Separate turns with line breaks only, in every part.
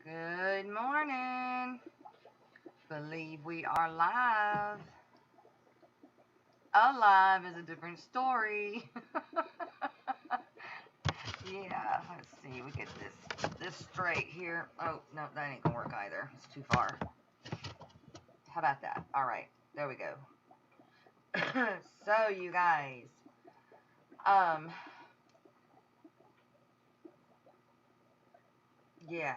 Good morning. Believe we are live. Alive is a different story. Yeah, let's see. We get this straight here. Oh, no, that ain't gonna work either. It's too far. How about that? All right, there we go. So, you guys, um, yeah,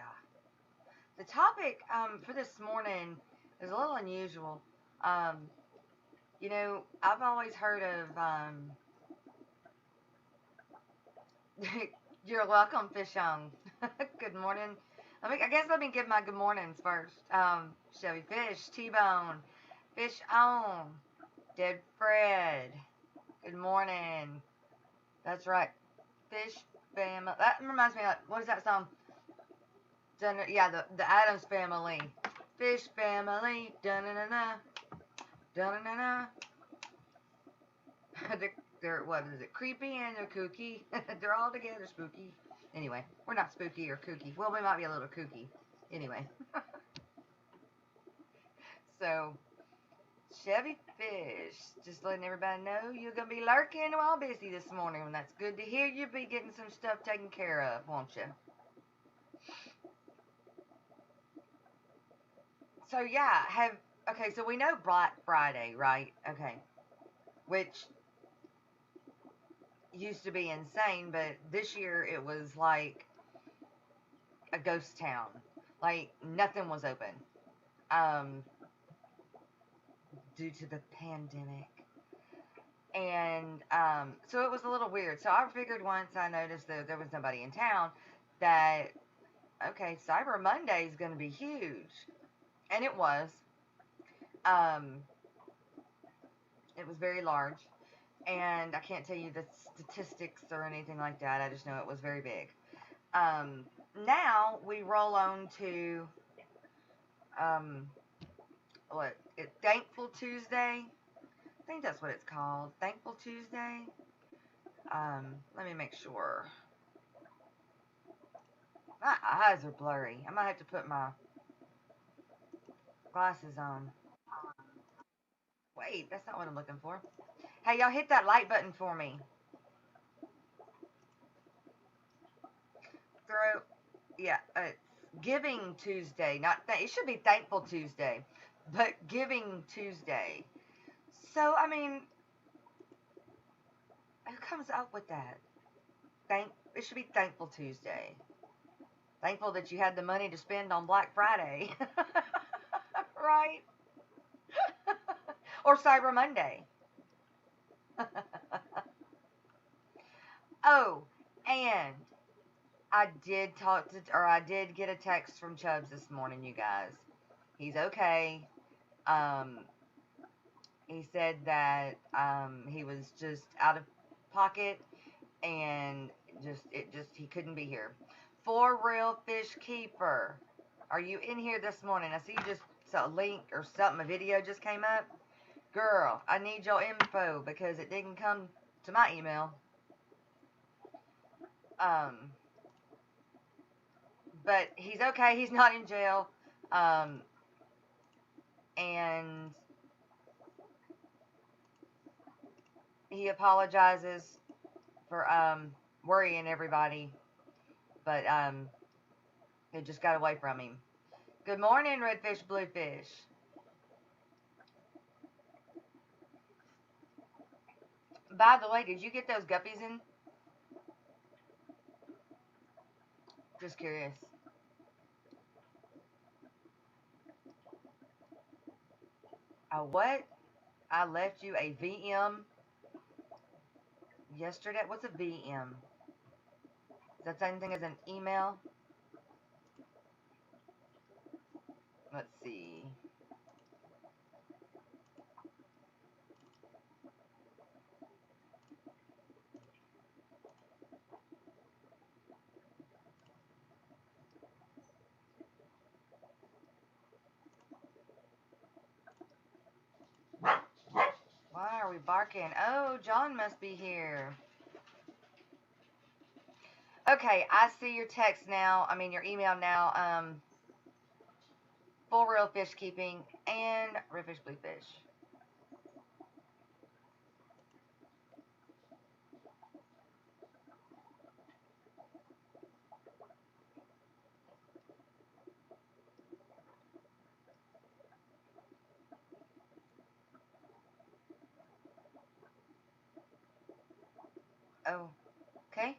the topic for this morning is a little unusual. Um, I've always heard of You're welcome, Fish on. Good morning. Let me give my good mornings first. Chevy Fish, T-Bone, Fish on, Dead Fred. Good morning. That's right. Fish family. That reminds me of, what is that song? Yeah, the Addams Family. Fish family. Da-na-na-na. Da-na-na-na. They're, what is it? Creepy and they're kooky. They're all together spooky. Anyway, we're not spooky or kooky. Well, we might be a little kooky. Anyway. So, Chevy Fish, just letting everybody know you're going to be lurking while busy this morning. And that's good to hear. You'll be getting some stuff taken care of, won't you? So, yeah, okay, so we know Black Friday, right? Okay. Which used to be insane, but this year it was like a ghost town. Like, nothing was open. Due to the pandemic. And so it was a little weird. So I figured once I noticed that there was nobody in town that, okay, Cyber Monday is going to be huge. And it was. Um, it was very large. And I can't tell you the statistics or anything like that. I just know it was very big. Now we roll on to Thankful Tuesday. I think that's what it's called. Thankful Tuesday. Let me make sure. My eyes are blurry. I might have to put my glasses on. Wait, that's not what I'm looking for. Hey, y'all hit that like button for me. Giving Tuesday. It should be Thankful Tuesday, but Giving Tuesday. So, I mean, who comes up with that? It should be Thankful Tuesday. Thankful that you had the money to spend on Black Friday. Right? Or Cyber Monday. Oh, and I did get a text from Chubbs this morning, you guys. He's okay. He said that he was just out of pocket and he couldn't be here. For Real Fish Keeper, are you in here this morning? I see you just saw a link or something, a video just came up. Girl, I need your info because it didn't come to my email. But he's okay. He's not in jail. And he apologizes for worrying everybody. But it just got away from him. Good morning, Redfish, Bluefish. By the way, did you get those guppies in? Just curious. What? I left you a VM yesterday. What's a VM? Is that the same thing as an email? Let's see. Why are we barking? Oh, John must be here. Okay, I see your text now. I mean, your email now. full reel fish keeping, and redfish, bluefish. Oh, okay.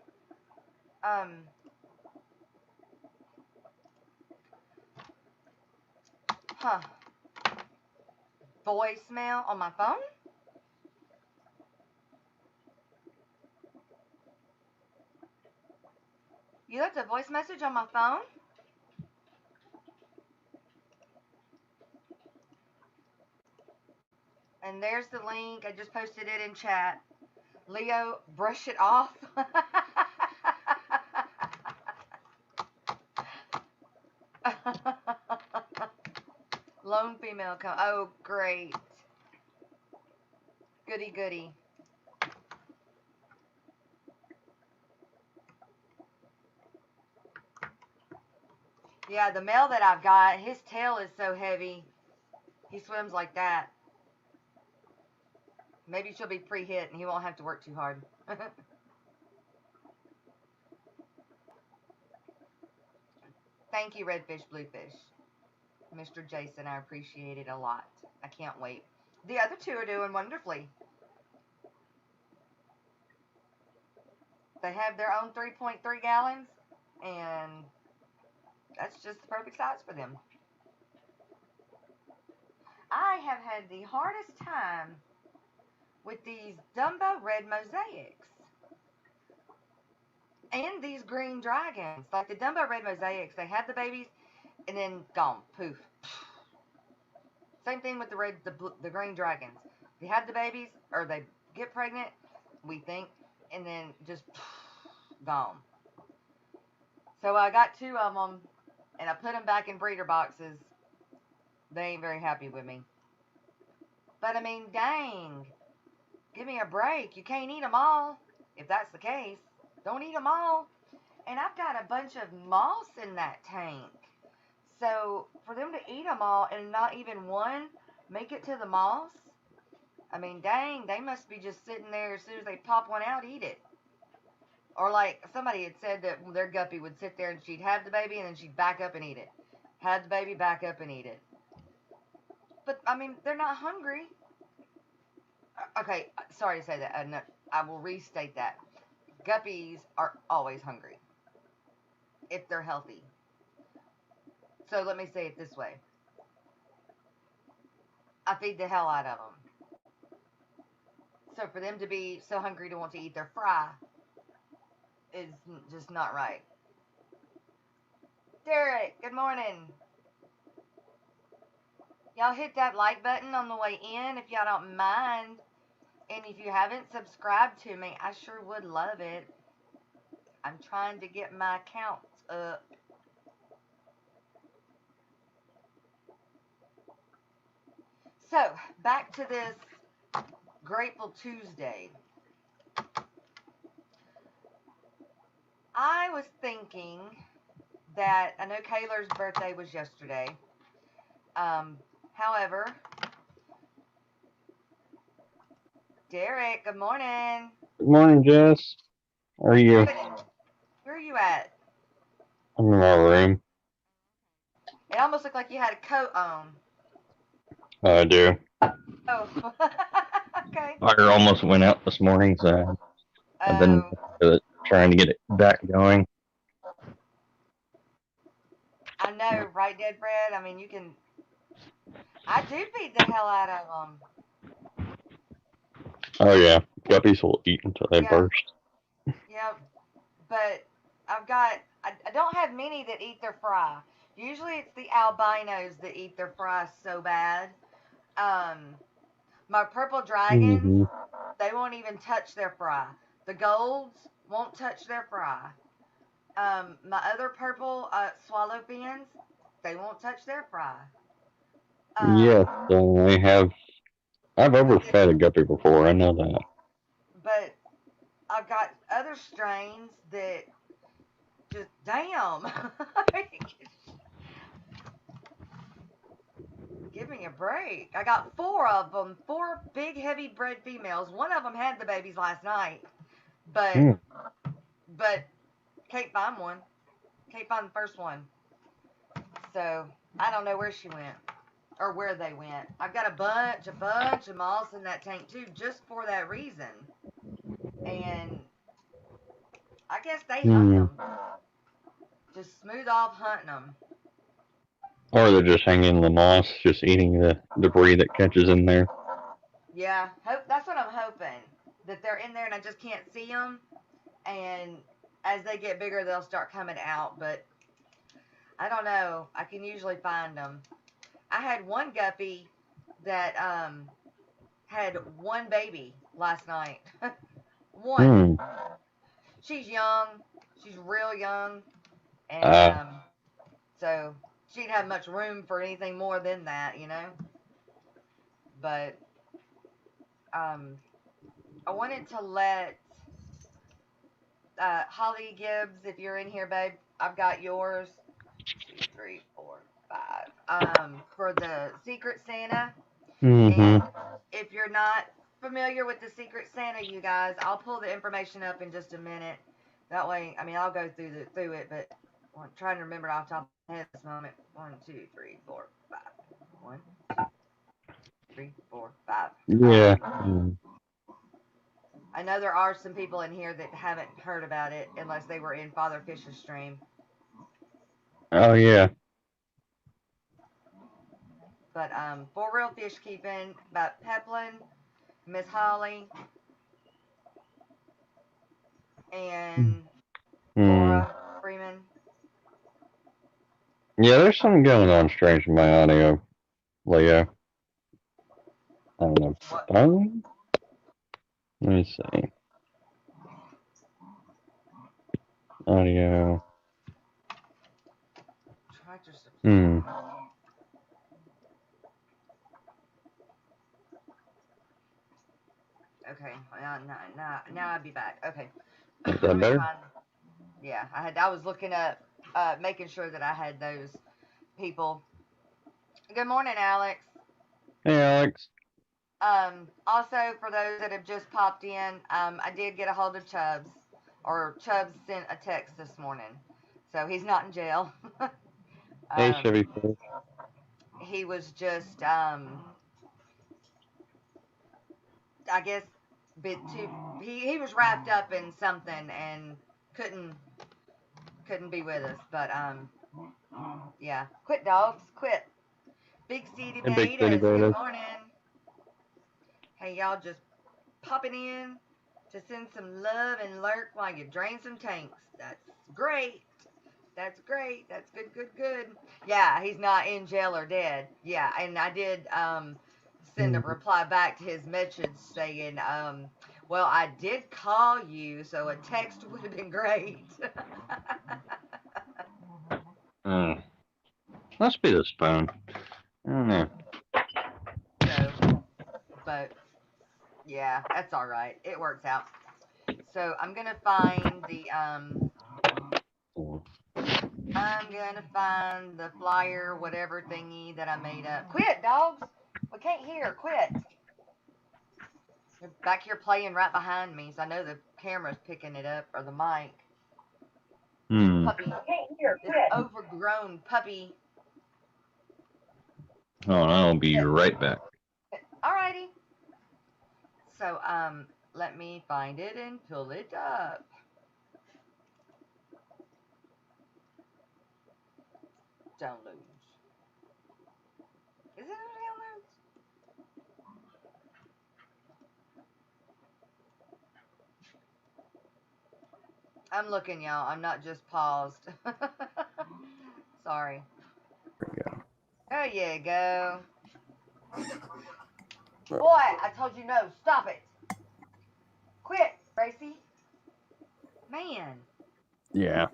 Huh. Voicemail on my phone? You left a voice message on my phone? And there's the link. I just posted it in chat. Leo, brush it off. Lone female come. Oh, great. Goody, goody. Yeah, the male that I've got, his tail is so heavy. He swims like that. Maybe she'll be pre-hit and he won't have to work too hard. Thank you, redfish, bluefish. Mr. Jason, I appreciate it a lot. I can't wait. The other two are doing wonderfully. They have their own 3.3 gallons, and that's just the perfect size for them. I have had the hardest time with these Dumbo red mosaics and these green dragons. Like the Dumbo red mosaics, they have the babies and then gone, poof. Same thing with the green dragons. They have the babies, or they get pregnant, we think, and then just gone. So I got 2 of them, and I put them back in breeder boxes. They ain't very happy with me. But I mean, dang, give me a break. You can't eat them all. If that's the case, don't eat them all. And I've got a bunch of moss in that tank. So for them to eat them all and not even one make it to the moss, I mean, dang, they must be just sitting there as soon as they pop one out, eat it. Or like somebody had said that their guppy would sit there and she'd have the baby and then she'd back up and eat it. Have the baby, back up and eat it. But, I mean, they're not hungry. Okay, sorry to say that. I will restate that. Guppies are always hungry if they're healthy. So let me say it this way. I feed the hell out of them. So for them to be so hungry to want to eat their fry is just not right. Derek, good morning. Y'all hit that like button on the way in if y'all don't mind. And if you haven't subscribed to me, I sure would love it. I'm trying to get my accounts up. So, back to this Grateful Tuesday. I was thinking that, I know Kayla's birthday was yesterday. However, Derek, good morning.
Good morning, Jess. How are you?
Where are you at?
I'm in my room.
It almost looked like you had a coat on.
I do.
Oh, okay.
Fire almost went out this morning, so I've been trying to get it back going.
I know, right, Dead Bread? I mean, you can... I do feed the hell out of them.
Oh, yeah. Guppies will eat until they burst.
Yep. But I've got... I don't have many that eat their fry. Usually it's the albinos that eat their fry so bad. My purple dragons, they won't even touch their fry. The golds won't touch their fry. My other purple swallow fins, they won't touch their fry.
Yes, they have. I've overfed a guppy before, I know that.
But I've got other strains that just, damn. Give me a break. I got 4 of them. 4 big, heavy bred females. One of them had the babies last night. But can't find one. Can't find the first one. So I don't know where she went or where they went. I've got a bunch of moths in that tank too, just for that reason. And I guess they hunt them. Just smooth off hunting them.
Or they're just hanging in the moss, just eating the debris that catches in there.
Yeah, that's what I'm hoping. That they're in there and I just can't see them. And as they get bigger, they'll start coming out. But I don't know. I can usually find them. I had one guppy that had one baby last night. One. She's young. She's real young. And so she didn't have much room for anything more than that, you know. But I wanted to let Holly Gibbs, if you're in here, babe, I've got yours. 2, 3, 4, 5. For the Secret Santa. And if you're not familiar with the Secret Santa, you guys, I'll pull the information up in just a minute. That way, I mean, I'll go through it, but I'm trying to remember off the top of my head at this moment. 1, 2, 3, 4, 5. 1, 2, 3, 4, 5.
Yeah.
I know there are some people in here that haven't heard about it unless they were in Father Fish's stream.
Oh, yeah.
But for real fish keeping, about Peplin, Miss Holly, and Laura Freeman.
Yeah, there's something going on strange in my audio, Leo. I don't know. Phone? Let me see. Audio.
Okay, now I'll be back. Okay.
Is that better?
Yeah, I was looking up, making sure that I had those people. Good morning, Alex.
Hey, Alex.
Also, for those that have just popped in, I did get a hold of Chubbs, or Chubbs sent a text this morning, so he's not in jail.
Hey, Chevy.
He was just, I guess, bit too. He was wrapped up in something and couldn't be with us. But yeah. Quit, dogs. Quit. Big City Beta's. Good morning. Hey, y'all, just popping in to send some love and lurk while you drain some tanks. That's great. That's great. That's good. Yeah, he's not in jail or dead. Yeah, and I did send a reply back to his message saying, well, I did call you, so a text would have been great.
Must be this phone. I don't know.
So, but yeah, that's all right. It works out. So I'm gonna find the flyer, whatever thingy that I made up. Quit, dogs. We can't hear. Quit. You're back here playing right behind me, so I know the camera's picking it up, or the mic. Puppy. Can't hear. Quit. This overgrown puppy.
Oh, I'll be right back.
Alrighty. So, let me find it and pull it up. Downloads. Is it downloads? I'm looking, y'all. I'm not just paused. Sorry. There you go. Boy, I told you no. Stop it. Quit, Gracie. Man.
Yeah.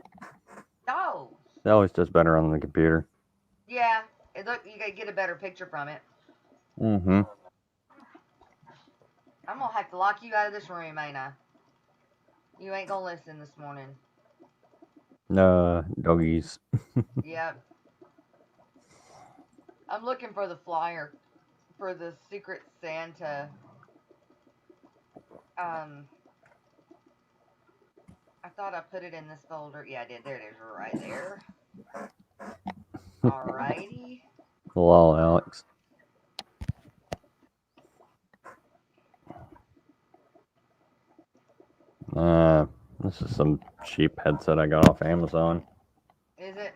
Dogs.
It always does better on the computer.
Yeah. Look, you gotta get a better picture from it.
Mm-hmm.
I'm gonna have to lock you out of this room, ain't I? You ain't gonna listen this morning.
Doggies.
Yep. I'm looking for the flyer for the Secret Santa. I thought I put it in this folder. Yeah, I did. There it is, right there. Alrighty.
Hello, Alex. This is some cheap headset I got off Amazon.
Is it?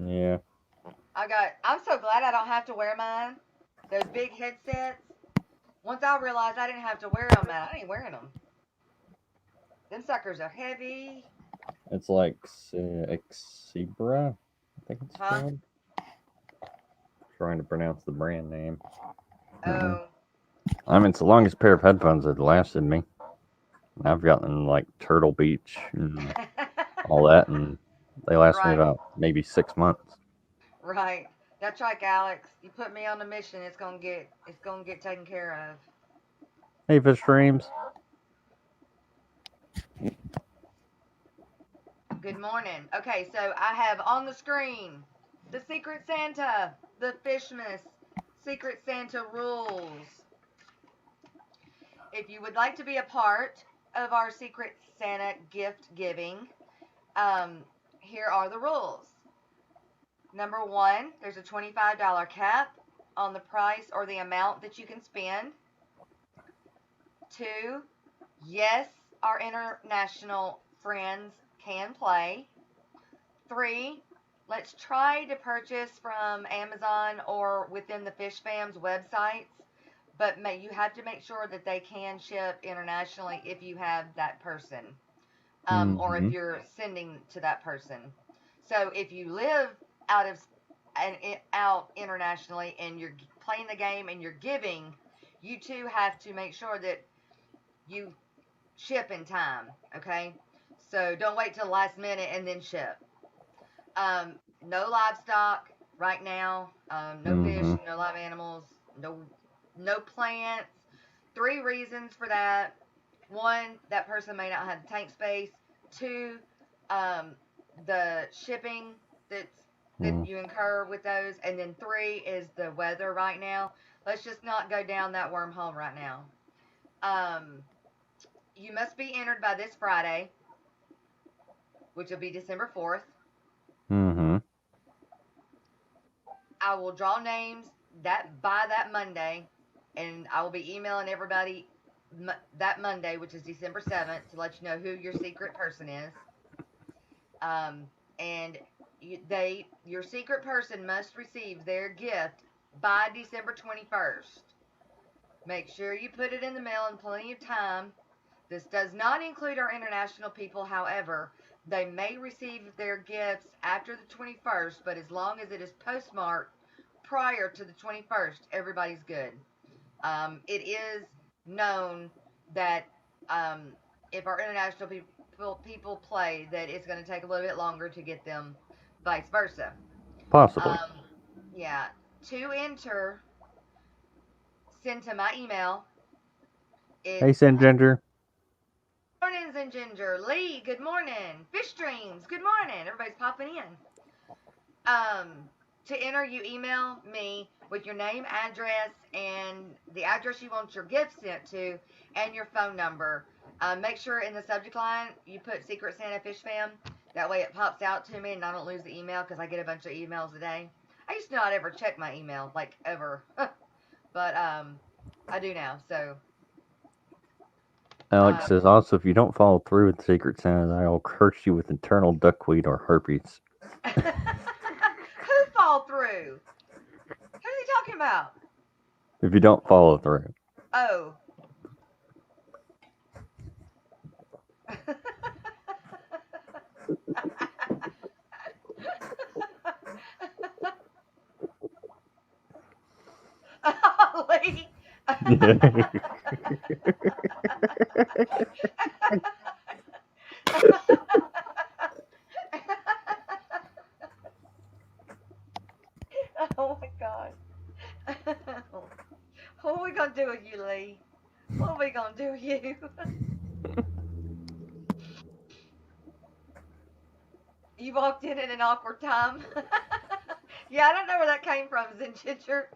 Yeah.
I'm so glad I don't have to wear mine. Those big headsets. Once I realized I didn't have to wear them, man, I ain't wearing them. Them suckers are heavy.
It's like Xebra, I think it's
Huh?
called. Trying to pronounce the brand name.
Oh.
I mean, it's the longest pair of headphones that lasted me. I've gotten like Turtle Beach and all that, and they last me
Right.
about maybe 6 months.
Right. That's like Alex. You put me on a mission, it's gonna get taken care of.
Hey, Fish Dreams.
Good morning. Okay, so I have on the screen the Secret Santa, the Fishmas Secret Santa rules. If you would like to be a part of our Secret Santa gift giving, here are the rules. Number one, there's a $25 cap on the price or the amount that you can spend. Two, yes, our international friends can play. Three, let's try to purchase from Amazon or within the Fish Fam's websites, but you have to make sure that they can ship internationally if you have that person, or if you're sending to that person. So if you live out of out internationally and you're playing the game and you're giving, you too have to make sure that you ship in time. Okay, so don't wait till the last minute and then ship. No livestock right now. No fish, no live animals, no plants. Three reasons for that. One, that person may not have tank space. Two, the shipping that you incur with those, and then three is the weather right now. Let's just not go down that wormhole right now. You must be entered by this Friday, which will be December 4th. I will draw names by that Monday, and I will be emailing everybody that Monday, which is December 7th, to let you know who your secret person is. And your secret person must receive their gift by December 21st. Make sure you put it in the mail in plenty of time. This does not include our international people, however. They may receive their gifts after the 21st, but as long as it is postmarked prior to the 21st, everybody's good. It is known that if our international people play, that it's going to take a little bit longer to get them, vice versa.
Possibly.
Yeah. To enter, send to my email.
Hey, Sin Ginger.
Mornings and Ginger. Lee, good morning. Fish Dreams, good morning. Everybody's popping in. To enter, you email me with your name, address, and the address you want your gift sent to, and your phone number. Make sure in the subject line you put Secret Santa Fish Fam. That way it pops out to me and I don't lose the email, because I get a bunch of emails a day. I used to not ever check my email, like ever. But I do now, so.
Alex says also, if you don't follow through with Secret Santa, I will curse you with internal duckweed or herpes.
Who fall through? Who's he talking about?
If you don't follow through.
Oh. Lee. Oh my God. What are we gonna do with you, Lee? What are we gonna do with you? You walked in at an awkward time. Yeah, I don't know where that came from, Zen Ginger.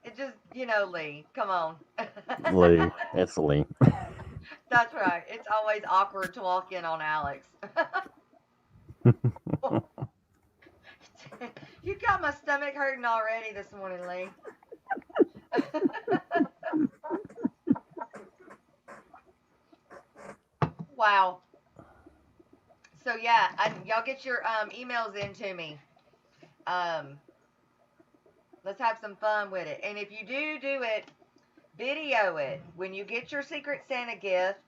It just, Lee. Come on.
Lee. It's Lee.
That's right. It's always awkward to walk in on Alex. You got my stomach hurting already this morning, Lee. Wow. So yeah, y'all get your emails into me. Um, let's have some fun with it. And if you do it, video it. When you get your Secret Santa gift,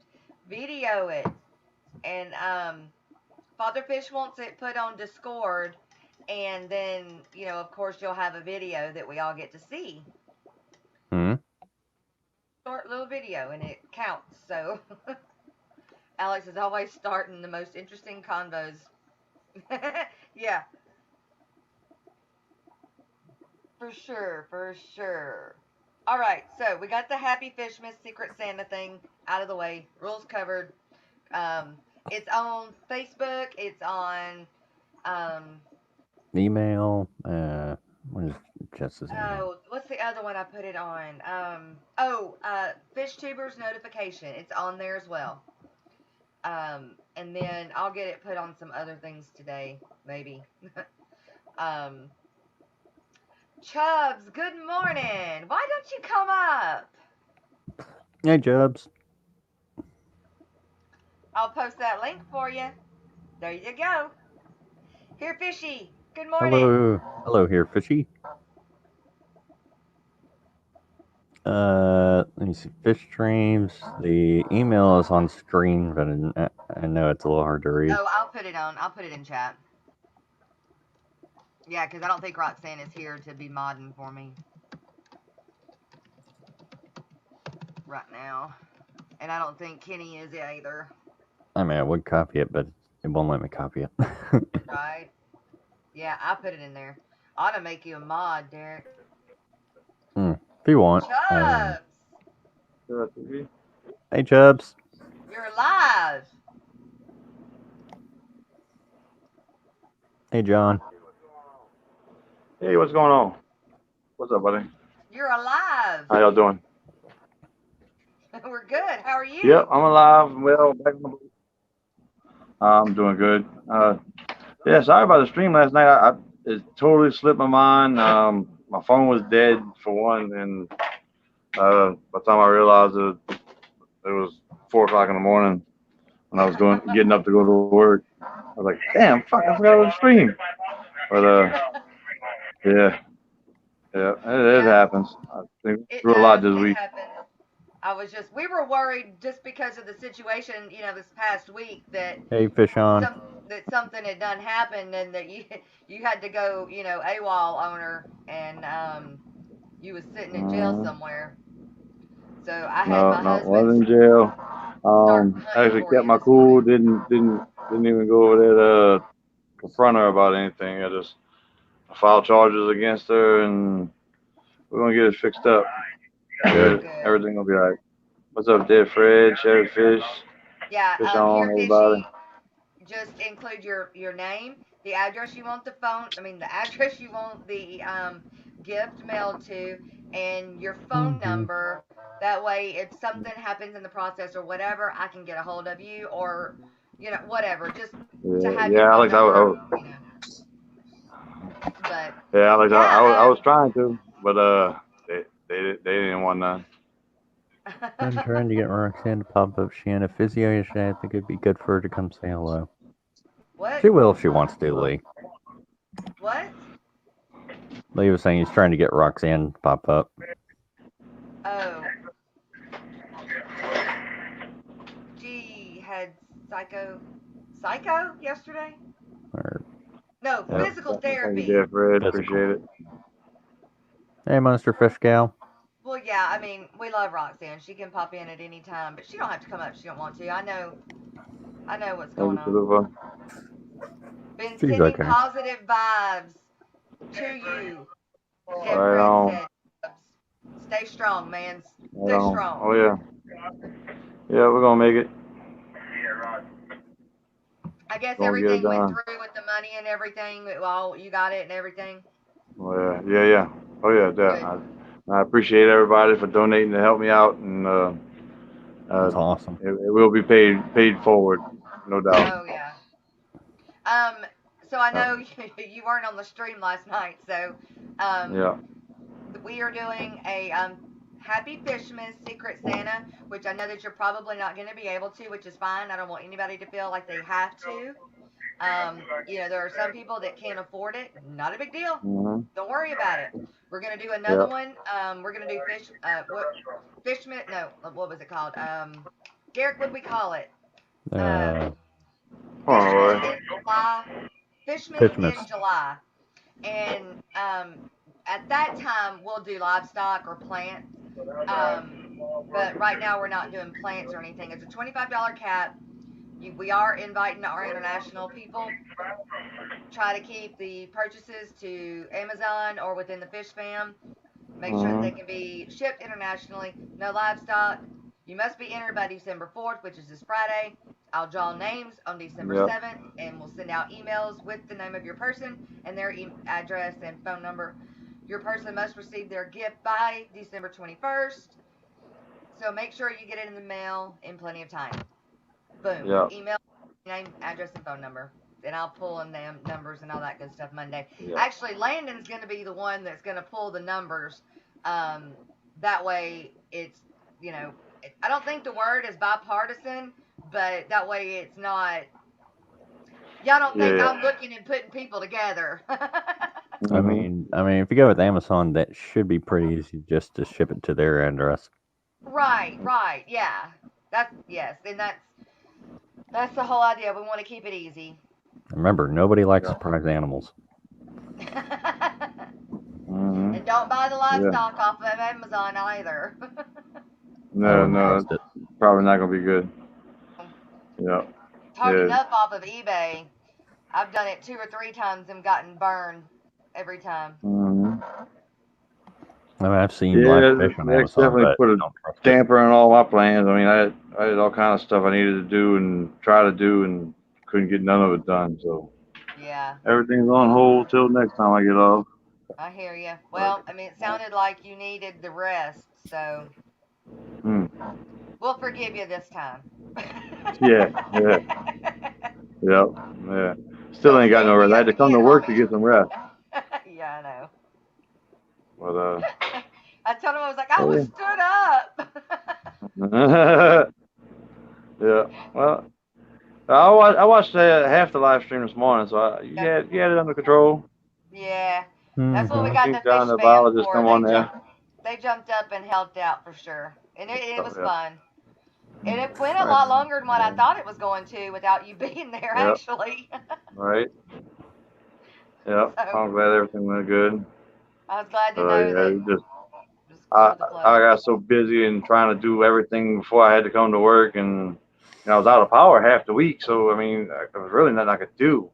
video it. And Father Fish wants it put on Discord, and then of course, you'll have a video that we all get to see.
Hmm.
Short little video, and it counts. So Alex is always starting the most interesting convos. Yeah, for sure, for sure. All right, so we got the Happy Fishmas Secret Santa thing out of the way. Rules covered. Um, it's on Facebook. It's on.
Email. What is Jess's email?
Oh, what's the other one I put it on? Fish Tubers notification. It's on there as well. And then I'll get it put on some other things today, maybe. Chubbs, good morning. Why don't you come up?
Hey, Chubbs.
I'll post that link for you. There you go. Here, Fishy. Good morning.
Hello here, Fishy. Let me see. Fish streams. The email is on screen, but I know it's a little hard to read.
Oh, I'll put it in chat. Yeah, because I don't think Roxanne is here to be modding for me right now. And I don't think Kenny is either.
I mean, I would copy it, but it won't let me copy it.
Right? Yeah, I put it in there. I ought to make you a mod, Derek.
If you want.
Chubbs!
Hey, Chubbs.
You're live!
Hey, John.
Hey, what's going on? What's up, buddy?
You're alive!
How y'all doing?
We're good. How are you?
Yep, I'm alive. Well, back on the boat. I'm doing good. Yeah, sorry about the stream last night. It totally slipped my mind. My phone was dead for one, and by the time I realized it was 4 o'clock in the morning when I was getting up to go to work. I was like, damn, fuck, I forgot to stream. But yeah, it happens. I think through a lot this week.
Happens. We were worried just because of the situation, this past week that.
Hey, Fish on.
That something had done happened and that you had to go, AWOL owner, and you was sitting in jail somewhere. So I had my husband.
No, wasn't in jail. Actually kept my cool. Didn't even go over there to confront her about anything. I just filed charges against her, and we're gonna get it fixed up. Good. Everything will be all right. What's up, Dead Fred, Cherry Fish?
Yeah,
Fish on, everybody.
Just include your name, the address you want the address you want the gift mailed to, and your phone number. That way, if something happens in the process or whatever, I can get a hold of you, or whatever. Just to have your
Alex,
number,
But yeah, Alex, I was trying to, but they didn't want none.
I'm trying to get Roxanne to pop up. She had a physio yesterday. I think it'd be good for her to come say hello.
What?
She will if she wants to, Lee.
What?
Lee was saying he's trying to get Roxanne to pop up.
Oh. She had psycho yesterday? No, physical therapy.
Yeah, Fred, appreciate it.
Hey, Monster Fish Gal.
Well, yeah, we love Roxanne. She can pop in at any time, but she don't have to come up if she don't want to. I know what's going on. Been sending positive vibes to you.
Right
said, stay strong, man. Stay strong.
Oh, yeah. Yeah, we're going to make it.
I guess everything went through with the money and everything. Well, you got it and everything.
Oh, yeah. Oh, yeah, that. I appreciate everybody for donating to help me out, and
That's awesome.
it will be paid forward, no doubt.
Oh yeah. Um, so I know you weren't on the stream last night, so
Yeah.
we are doing a Happy Fishmas Secret Santa, which I know that you're probably not going to be able to, which is fine. I don't want anybody to feel like they have to. There are some people that can't afford it. Not a big deal.
Hmm.
Don't worry about it. We're gonna do
Yeah.
another one. We're gonna do Fishman? No, what was it called? Derek, what did we call it?
Uh,
Fishmas
Oh,
in July. Fishmas in
Fishmas.
July, and at that time we'll do livestock or plants. But right now we're not doing plants or anything. It's a $25 cap. We are inviting our international people. Try to keep the purchases to Amazon or within the fish fam. Make sure that they can be shipped internationally. No livestock. You must be entered by December 4th, which is this Friday. I'll draw names on December
yeah.
7th, and we'll send out emails with the name of your person and their address and phone number. Your person must receive their gift by December 21st. So make sure you get it in the mail in plenty of time. Boom.
Yeah.
Email, name, address, and phone number. And I'll pull in them numbers and all that good stuff Monday.
Yeah.
Actually, Landon's going to be the one that's going to pull the numbers. That way, it's, I don't think the word is bipartisan, but that way it's not. Y'all don't think
Yeah.
I'm looking and putting people together.
I mean, if you go with Amazon, that should be pretty easy just to ship it to their address.
Right, yeah. Yes, and that's the whole idea. We want to keep it easy.
Remember, nobody likes surprise animals.
And don't buy the livestock off of Amazon either.
No, it's probably not gonna be good. Yeah.
It's hard enough off of eBay. I've done it 2 or 3 times and gotten burned every time.
I mean, I've seen live fish on Amazon,
definitely
but
put a
don't trust it.
damper on all my plans. I mean, I had all kind of stuff I needed to do and try to do, and couldn't get none of it done. So
Yeah,
everything's on hold till next time I get off.
I hear you. Well, I mean, it sounded like you needed the rest, so we'll forgive you this time.
Yeah. Still ain't got no rest. I had to come to work to get some rest.
Yeah, I know.
But
I told him I was like, I was stood up.
yeah. Well, I watched half the live stream this morning, so you had it under control.
Yeah, that's what we got the fish
John the
fam
biologist
for.
come on there.
They jumped up and helped out for sure, and it was fun. And it went a lot longer than what I thought it was going to without you being there, actually.
Right. Yeah. So, I'm glad everything went good.
I was glad to know that.
I got so busy and trying to do everything before I had to come to work, and I was out of power half the week. So I mean, there was really nothing I could do.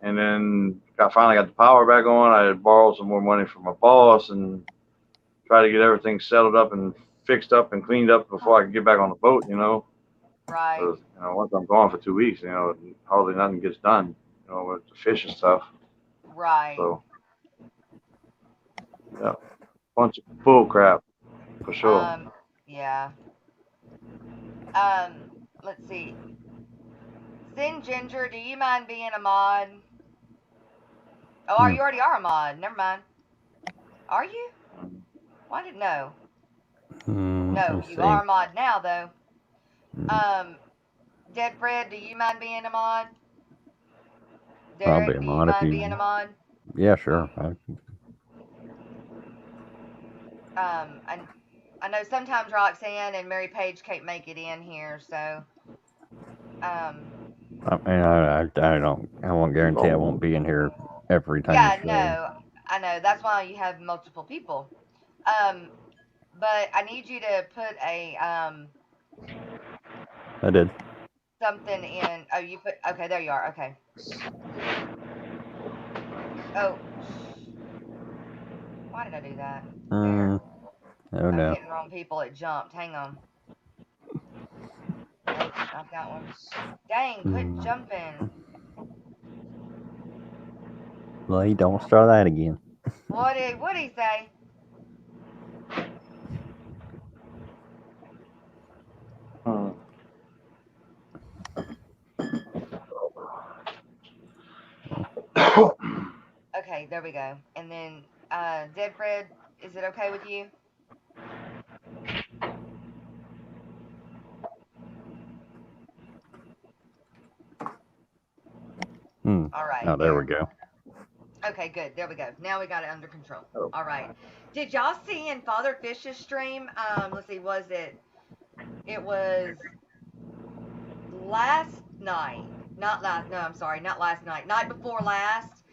And then I finally got the power back on. I had borrowed some more money from my boss and tried to get everything settled up and fixed up and cleaned up before I could get back on the boat.
Right.
So, once I'm gone for 2 weeks, hardly nothing gets done. With the fish and stuff.
Right.
So, yeah, bunch of bull crap, for sure.
Yeah. Let's see. Sin Ginger, do you mind being a mod? Oh, you already are a mod. Never mind. Are you? Well, I didn't know. No, you are a mod now, though. Dead Fred, do you mind being a mod? Derek,
I'll be a mod if you
being a mod?
Yeah, sure.
I know sometimes Roxanne and Mary Page can't make it in here, so.
I won't guarantee I won't be in here every time.
Yeah, no, I know. That's why you have multiple people. But I need you to put a
I did.
Something in. Oh, you put. Okay, there you are. Okay. Oh. Why did I do that?
Oh no.
I'm hitting wrong people. It jumped. Hang on. Nope, not that one. Dang, quit jumping.
Well, you don't start that again.
What'd he say? Okay, there we go. And then, Dead Fred, is it okay with you? All right.
Oh, there we go.
Okay, good. There we go. Now we got it under control.
Oh.
All right. Did y'all see in Father Fish's stream? Let's see. Was it? It was last night. Not last. No, I'm sorry. Not last night. Night before last.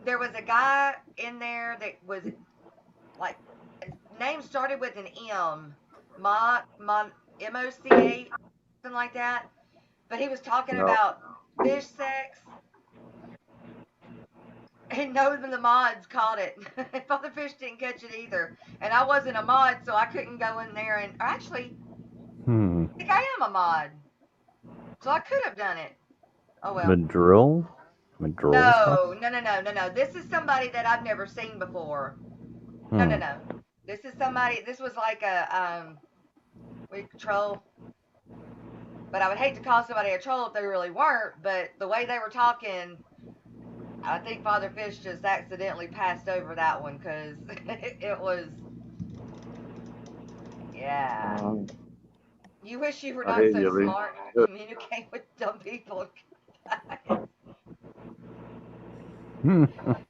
There was a guy in there that was like name started with an M, MOCA, something like that. But he was talking about fish sex. And none of the mods caught it. Father Fish didn't catch it either. And I wasn't a mod, so I couldn't go in there and actually I think I am a mod. So I could have done it. Oh well.
Madrill?
No. This is somebody that I've never seen before. No. This is somebody, this was like a troll. But I would hate to call somebody a troll if they really weren't, but the way they were talking, I think Father Fish just accidentally passed over that one because it was, yeah. You wish you were not so smart to communicate with dumb people. Do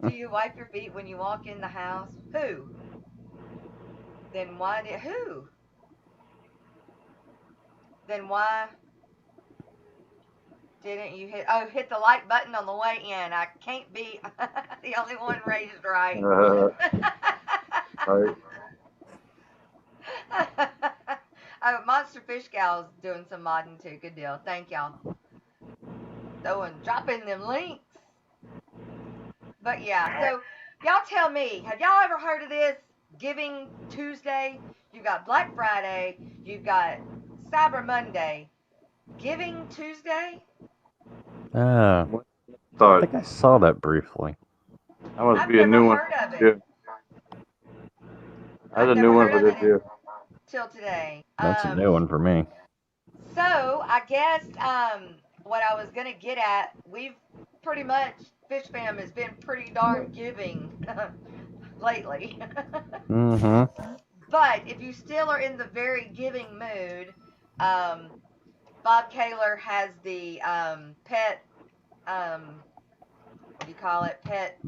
you wipe your feet when you walk in the house? Who? Then why did, who? Then why didn't you hit the like button on the way in? I can't be the only one raised right.
Right.
Monster Fish Gal's doing some modding too. Good deal. Thank y'all. Dropping them links. But yeah, so y'all tell me, have y'all ever heard of this? Giving Tuesday? You got Black Friday. You've got Cyber Monday. Giving Tuesday?
I think I saw that briefly.
That must
I've
be a new one.
heard of it.
Yeah. That's a new one for this year.
Till today.
That's a new one for me.
So I guess what I was gonna get at, we've pretty much Fish Fam has been pretty darn giving lately. But if you still are in the very giving mood, Bob Kaler has the pet, what do you call it? Pet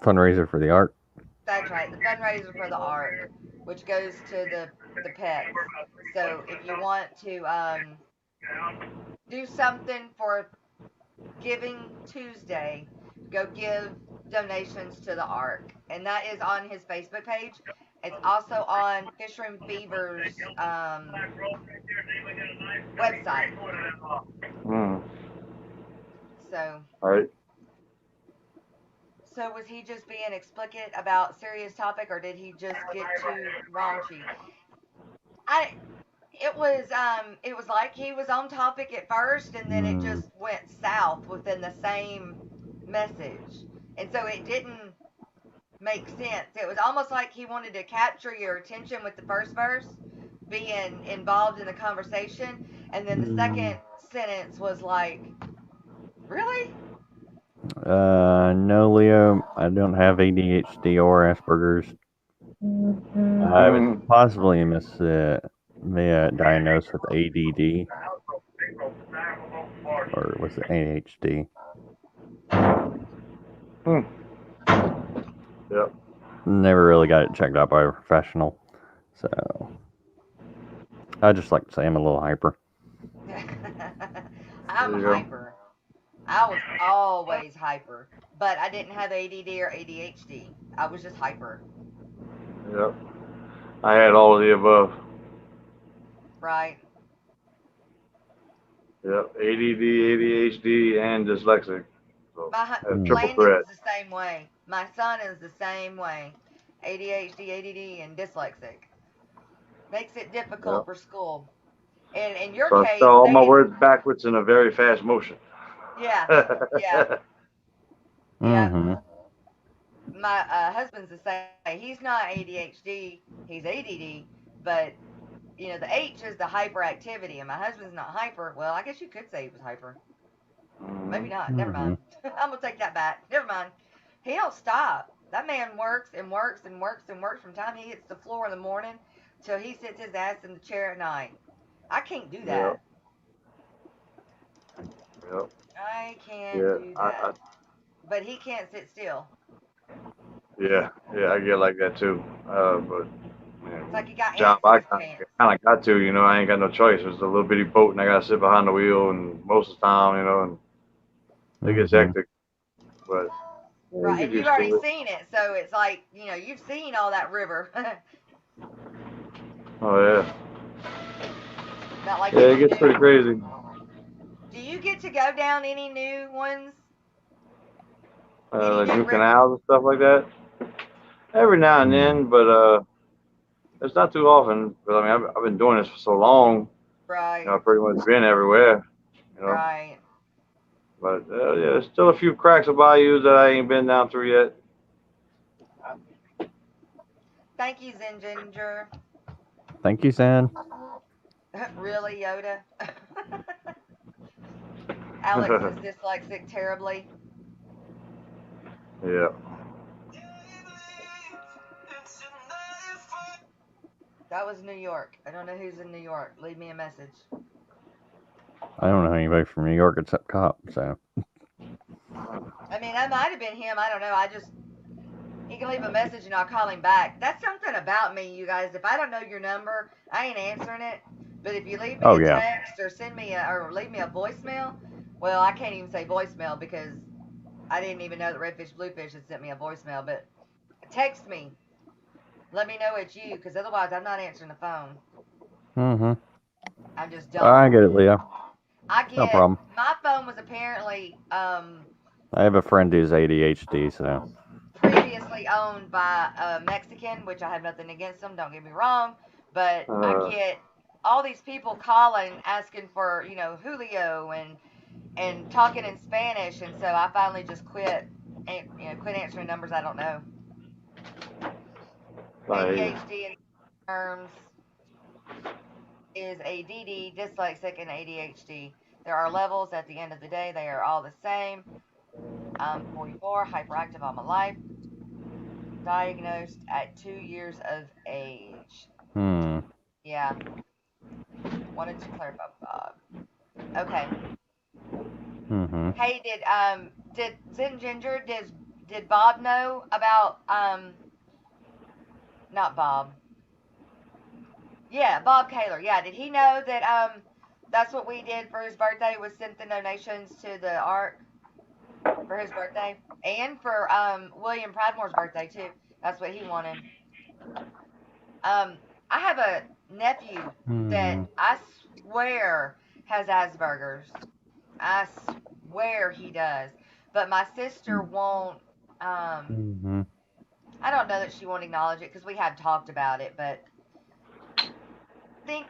fundraiser for the Ark.
That's right, the fundraiser for the Ark, which goes to the pets. So if you want to do something for Giving Tuesday, go give donations to the Ark, and that is on his Facebook page. It's also on Fishroom Fever's website. So.
All right.
So was he just being explicit about serious topic, or did he just get too raunchy? It was like he was on topic at first, and then it just went south within the same message, and so it didn't make sense. It was almost like he wanted to capture your attention with the first verse, being involved in the conversation, and then the second sentence was like, really?
No, Leo, I don't have ADHD or Asperger's. I was possibly diagnosed with ADD, or was it ADHD?
Yep.
Never really got it checked out by a professional, so I just like to say I'm a little hyper.
I'm hyper. I was always hyper, but I didn't have ADD or ADHD. I was just hyper.
Yep. I had all of the above.
Right.
Yep. ADD, ADHD, and dyslexic. So
Landon is the same way. My son is the same way. ADHD, ADD, and dyslexic. Makes it difficult for school. And in your case,
I spell all my words backwards in a very fast motion.
Yeah. my husband's the same. He's not ADHD, he's ADD, but you know the H is the hyperactivity, and my husband's not hyper. Well, I guess you could say he was hyper. Maybe not. Never
Mm-hmm.
mind. I'm gonna take that back. Never mind. He don't stop. That man works and works and works and works from time he hits the floor in the morning till he sits his ass in the chair at night. I can't do
Yep.
that.
Yep.
I can't
Yeah.
do that. But he can't sit still.
Yeah. I get like that too. But
It's
man,
like he got
job
ants in
I
his pants.
kind of got to, I ain't got no choice. It's a little bitty boat, and I gotta sit behind the wheel, and most of the time, and it gets
Mm-hmm.
hectic. But yeah, you
Right,
get
and you've
used
already
to it.
seen it, so it's like, you've seen all that river.
Oh yeah.
Not like
Yeah, it
any
gets pretty
new.
crazy.
Do you get to go down any new ones? Any
Like
new
new
rivers?
canals and stuff like that. Every now and
Mm.
then, but it's not too often. But I mean, I've been doing this for so long.
Right,
I've pretty much been everywhere.
right.
But yeah, there's still a few cracks of bayous that I ain't been down through yet.
Thank you, Zen Ginger.
Thank you, San.
Really, Yoda? Alex is dyslexic terribly.
Yeah.
That was New York. I don't know who's in New York. Leave me a message.
I don't know anybody from New York except Cop, so.
I mean, that might have been him. I don't know. He can leave a message and I'll call him back. That's something about me, you guys. If I don't know your number, I ain't answering it. But if you leave me
Oh,
a
yeah.
text or or leave me a voicemail, well, I can't even say voicemail because I didn't even know that Redfish Bluefish had sent me a voicemail. But text me. Let me know it's you because otherwise I'm not answering the phone.
Mm-hmm.
I just don't.
I get it, Leo. No problem.
My phone was apparently
I have a friend who's ADHD, so.
previously owned by a Mexican, which I have nothing against them, don't get me wrong, but I get all these people calling asking for, Julio and talking in Spanish, and so I finally just quit quit answering numbers I don't know. ADHD in terms is ADD, dyslexic, and ADHD. There are levels. At the end of the day, they are all the same. I'm 44, hyperactive all my life. Diagnosed at 2 years of age.
Hmm.
Yeah. Wanted to clarify, Bob. Okay.
Mm-hmm.
Hey, did Zen Ginger did Bob know about not Bob? Yeah, Bob Kaler. Yeah, did he know that that's what we did for his birthday was sent the donations to the Ark for his birthday and for William Pradmore's birthday too. That's what he wanted. I have a nephew that
Mm-hmm.
I swear has Asperger's. I swear he does. But my sister won't.
Mm-hmm.
I don't know that she won't acknowledge it because we have talked about it. But think,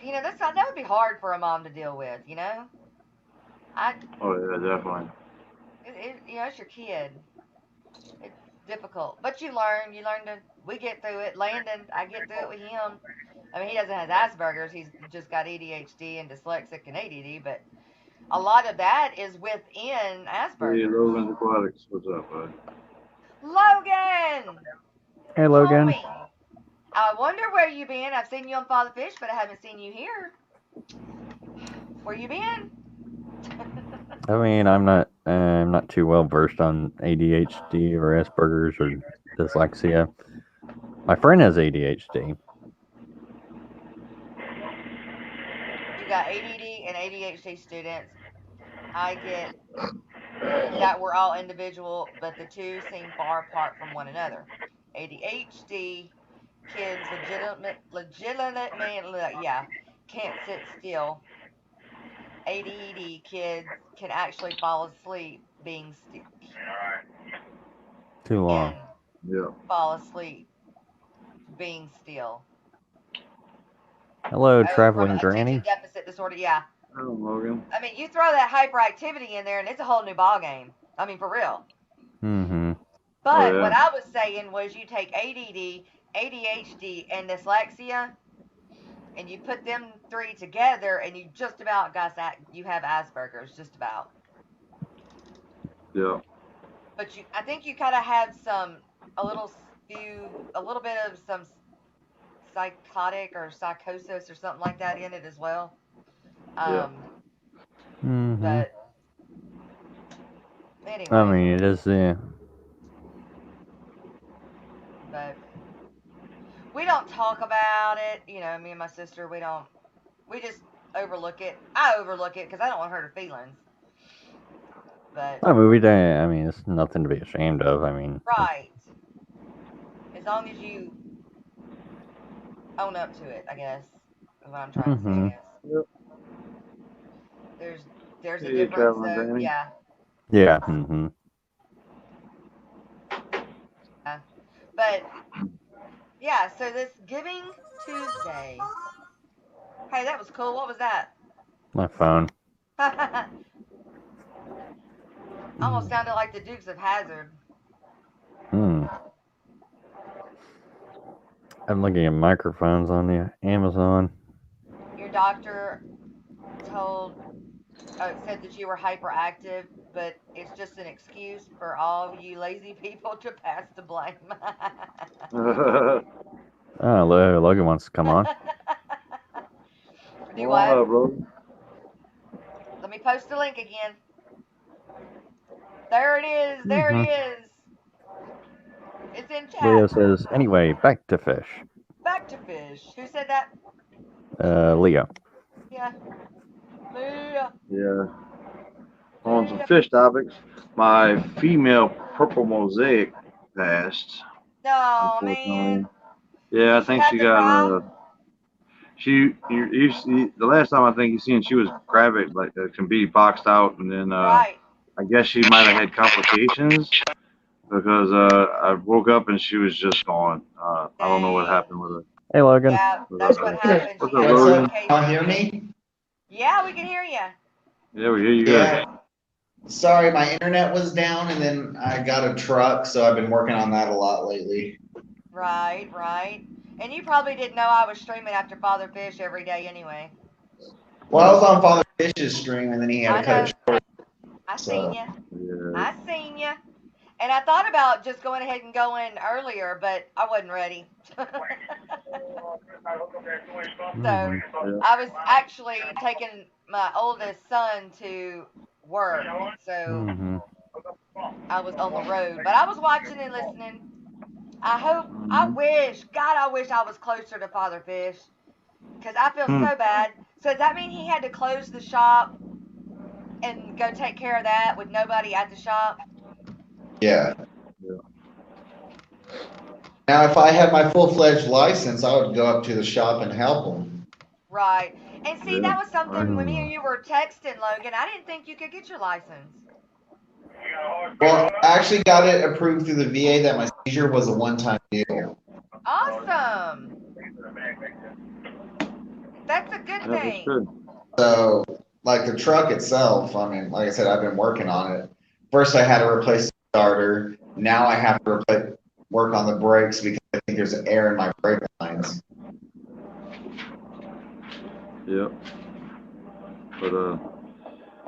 that would be hard for a mom to deal with. I,
Oh yeah, definitely.
it's your kid. It's difficult, but you learn. You learn to. We get through it. Landon, I get through it with him. I mean, he doesn't have Asperger's. He's just got ADHD and dyslexic and ADD, but a lot of that is within
Hey,
Asperger's.
Logan's Aquatics. What's up, bud?
Logan,
Hey, Logan.
homie, I wonder where you been. I've seen you on Father Fish, but I haven't seen you here. Where you been?
I mean, I'm not too well versed on ADHD or Asperger's or dyslexia. My friend has ADHD.
You got ADD and ADHD students. I get that we're all individual, but the two seem far apart from one another. ADHD kids legitimately, yeah, can't sit still. ADD kids can actually fall asleep being still.
Too long.
Can
Yeah.
fall asleep being still.
Hello,
Oh, from
traveling
attention
granny.
deficit disorder, yeah.
Hello, Logan.
I mean, you throw that hyperactivity in there, and it's a whole new ball game. I mean, for real.
Mm-hmm.
But
yeah.
what I was saying was you take ADD, ADHD, and dyslexia, and you put them three together, and you just about got that. You have Asperger's, just about.
Yeah.
But I think you kind of had a little bit of some psychotic or psychosis or something like that in it as well.
Yeah.
Mm-hmm.
But anyway.
I mean, it is
But we don't talk about it. You know, me and my sister, we don't. We just overlook it. I overlook it because I don't want to hurt her feelings. But
a movie day. I mean, it's nothing to be ashamed of. I mean,
right, as long as you own up to it, I guess is what I'm trying to say. Is
Yep.
there's a
Hey,
difference.
Caroline,
So
Danny.
yeah.
yeah. Mm-hmm.
But yeah, so this Giving Tuesday. Hey, that was cool. What was that?
My phone.
Almost sounded like the Dukes of Hazzard.
Hmm. I'm looking at microphones on the Amazon.
Your doctor said that you were hyperactive, but it's just an excuse for all you lazy people to pass the blame.
Oh, Logan wants to come on.
Do
Come
what?
on up, bro.
Let me post the link again. There it is. There it is. It's in chat.
Leo says, anyway, back to fish.
Back to fish. Who said that?
Leo.
Yeah. Leah.
Yeah. On some fish topics, my female purple mosaic passed.
No,
Unfortunately.
man.
Yeah, I think
had
she
to
got
cry?
you see, the last time I think you seen she was graphic, like can be boxed out, and then
Right.
I guess she might have had complications because I woke up and she was just gone. I don't know what
Dang.
happened with her.
Hey, Logan.
Yeah, that's what happened.
What's
She
up,
had
Logan?
complications.
Y'all hear me?
Yeah, we can hear you.
Yeah, we hear you good.
Yeah. Sorry, my internet was down and then I got a truck, so I've been working on that a lot lately.
Right, right. And you probably didn't know I was streaming after Father Fish every day anyway.
Well, I was on Father Fish's stream and then he had to cut it short.
I
So.
seen you.
Yeah.
I seen you. And I thought about just going ahead and going earlier, but I wasn't ready. So I was actually taking my oldest son to work. So I was on the road. But I was watching and listening. I wish I was closer to Father Fish. Because I feel so bad. So does that mean he had to close the shop and go take care of that with nobody at the shop?
Yeah. Now, if I had my full-fledged license, I would go up to the shop and help him.
Right. And see, that was something when me and you were texting, Logan. I didn't think you could get your license.
Well, I actually got it approved through the VA that my seizure was a one-time deal.
Awesome. That's a good thing.
That's good.
So, like the truck itself, I mean, like I said, I've been working on it. First, I had to replace the starter. Now I have to work on the brakes because I think there's air in my brake lines.
Yep. But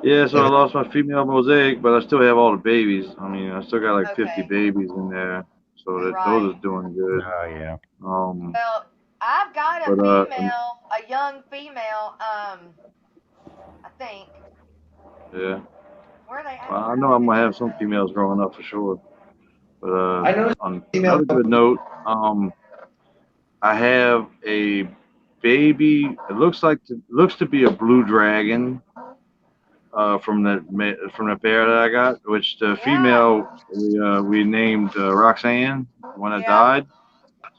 yeah, so I lost my female mosaic, but I still have all the babies. I mean, I still got like 50 babies in there, so those are doing good.
Oh yeah.
Well, I've got a female, a young female. I think.
Yeah.
Where are they at?
Well, I know I'm gonna have some females growing up for sure. But
I know
on another good note, I have a baby. It looks to be a blue dragon. From the pair that I got, which the female we named Roxanne, the one that died.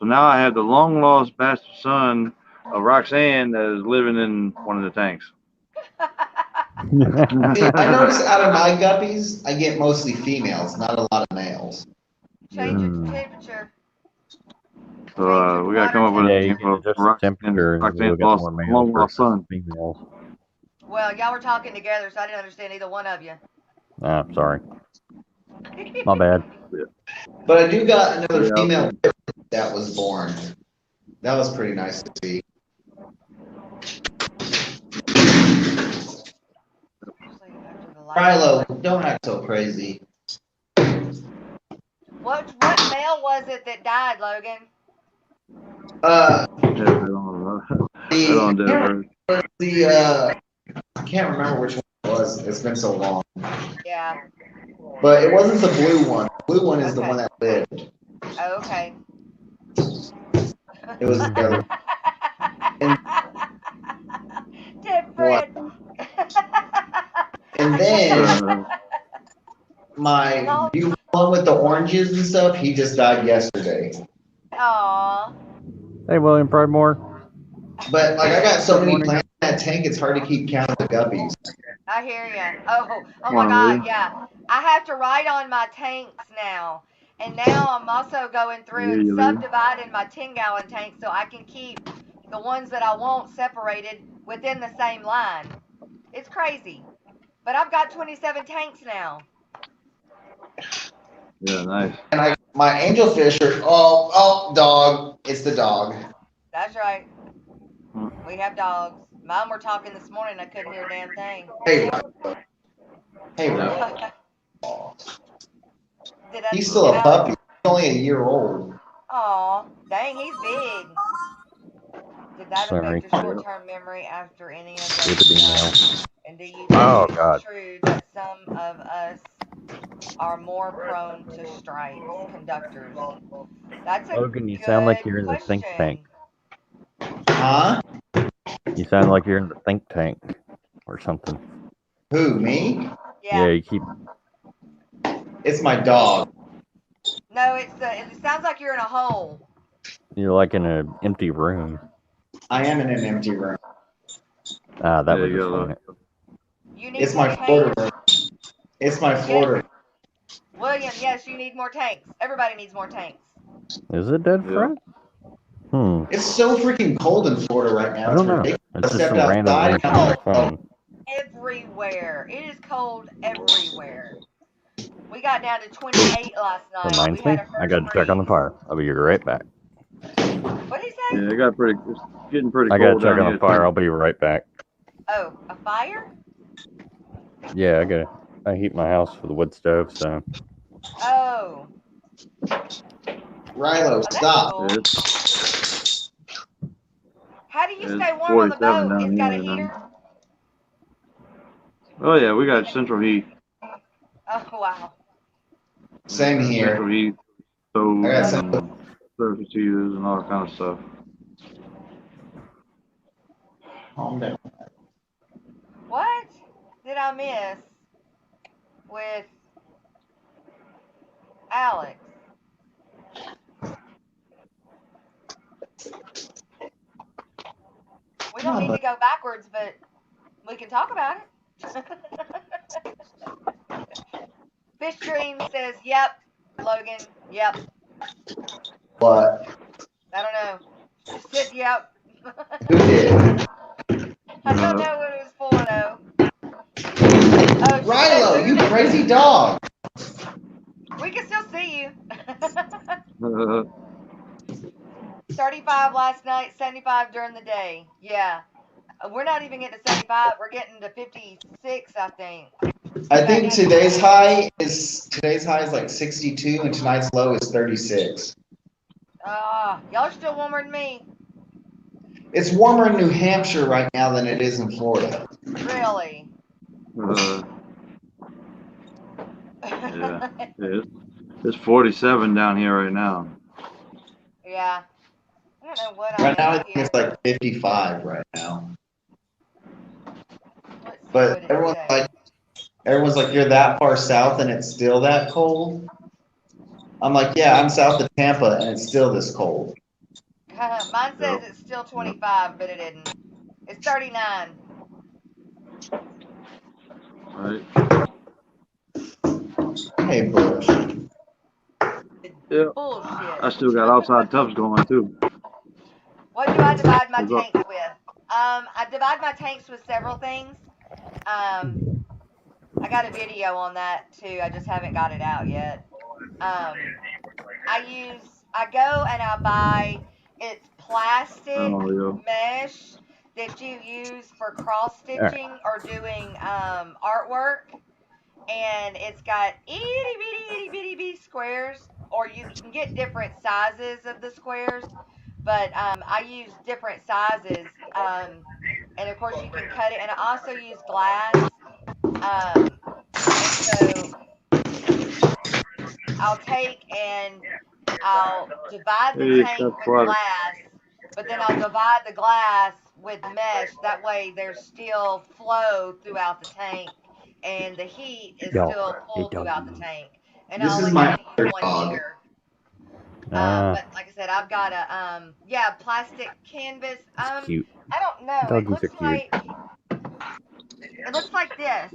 So now I have the long lost bastard son of Roxanne that is living in one of the tanks.
I notice out of my guppies, I get mostly females, not a lot of males.
Change its temperature.
So we gotta come up with a name for
temperature.
Roxanne's long lost son.
Females.
Well, y'all were talking together, so I didn't understand either one of you.
Ah, sorry. My bad.
But I do got another
Yeah.
female that was born. That was pretty nice to see. Rilo, don't act so crazy.
What male was it that died, Logan?
Yeah,
I can't remember which one it was. It's been so long.
Yeah.
But it wasn't the blue one. The blue one is the
Okay.
one that lived.
Oh, okay.
It was the other.
Dead Fred.
And then my one with the oranges and stuff, he just died yesterday.
Aw.
Hey, William Pridemore.
But like I got so many plants in that tank, it's hard to keep count of the guppies.
I hear you. Oh my God, yeah. I have to write on my tanks now. And now I'm also going through and subdividing my 10-gallon tank so I can keep the ones that I want separated within the same line. It's crazy. But I've got 27 tanks now.
Yeah, nice.
And my angelfish are dog. It's the dog.
That's right. We have dogs. Mine were talking this morning. I couldn't hear a damn thing.
Hey, he's still a puppy. He's only a year old.
Aw, dang, he's big. Did that
Sorry.
affect your short-term memory after any of
Stupid email.
those? And do you think
Oh,
it's
God.
true that some of us are more prone to strikes, conductors? That's a
Logan, you sound like you're in the
question.
think tank.
Huh?
You sound like you're in the think tank or something.
Who, me?
Yeah, you keep.
It's my dog.
No, it sounds like you're in a hole.
You're like in an empty room.
I am in an empty room.
Ah, that would explain it.
You need
It's
more
my
tanks.
Florida room. It's my Florida.
William, yes, you need more tanks. Everybody needs more tanks.
Is it dead, Fred?
It's so freaking cold in Florida right now.
I don't know. It's just some random link on my phone.
Everywhere. It is cold everywhere. We got down to 28 last night.
Reminds me, I gotta check on the fire. I'll be right back.
What did he say?
Yeah, it's getting pretty
I
cold.
gotta check on the fire. I'll be right back.
Oh, a fire?
Yeah, I heat my house with a wood stove, so.
Oh.
Rilo, stop.
Cool. How do you stay warm on the boat? It's got a heater?
Oh yeah, we got central heat.
Oh, wow.
Same here.
Central heat, stove,
I got
and surface heaters and all that kind of stuff.
Calm down.
What did I miss with Alex? We don't need to go backwards, but we can talk about it. Fish Dream says, yep. Logan, yep.
What?
I don't know. Just said yep.
Who did?
I don't know what it was for, though. Oh,
Rilo, you crazy dog.
We can still see you. 35 last night, 75 during the day. Yeah. We're not even getting to 75. We're getting to 56, I think.
I think today's high is like 62 and tonight's low is 36.
Y'all are still warmer than me.
It's warmer in New Hampshire right now than it is in Florida.
Really?
Yeah. It's 47 down here right now.
Yeah. I don't know what
Right now I
I
think it's like 55 right now.
Let's see
But
what it
everyone's like, you're that far south and it's still that cold? I'm like, yeah, I'm south of Tampa and it's still this cold.
Mine says it's still 25, but it isn't. It's 39.
Right.
Hey, Bush.
Yeah.
Bullshit.
I still got outside tubs going too.
What do I divide my tanks with? I divide my tanks with several things. I got a video on that too. I just haven't got it out yet. I go and I buy, it's plastic
Oh, yeah.
mesh that you use for cross stitching or doing artwork, and it's got itty bitty squares, or you can get different sizes of the squares, but I use different sizes, and of course you can cut it, and I also use glass, and so I'll take and I'll divide the
Hey,
tank
that's
with
water.
glass, but then I'll divide the glass with mesh. That way there's still flow throughout the tank, and the heat is
Yo,
still
hey,
full throughout the
doggy.
tank. And I
This is
only
my
have to use
other
one
dog.
heater.
Ah,
But like I said, I've got a plastic canvas.
it's cute.
I don't know.
Doggies are cute.
It looks like this.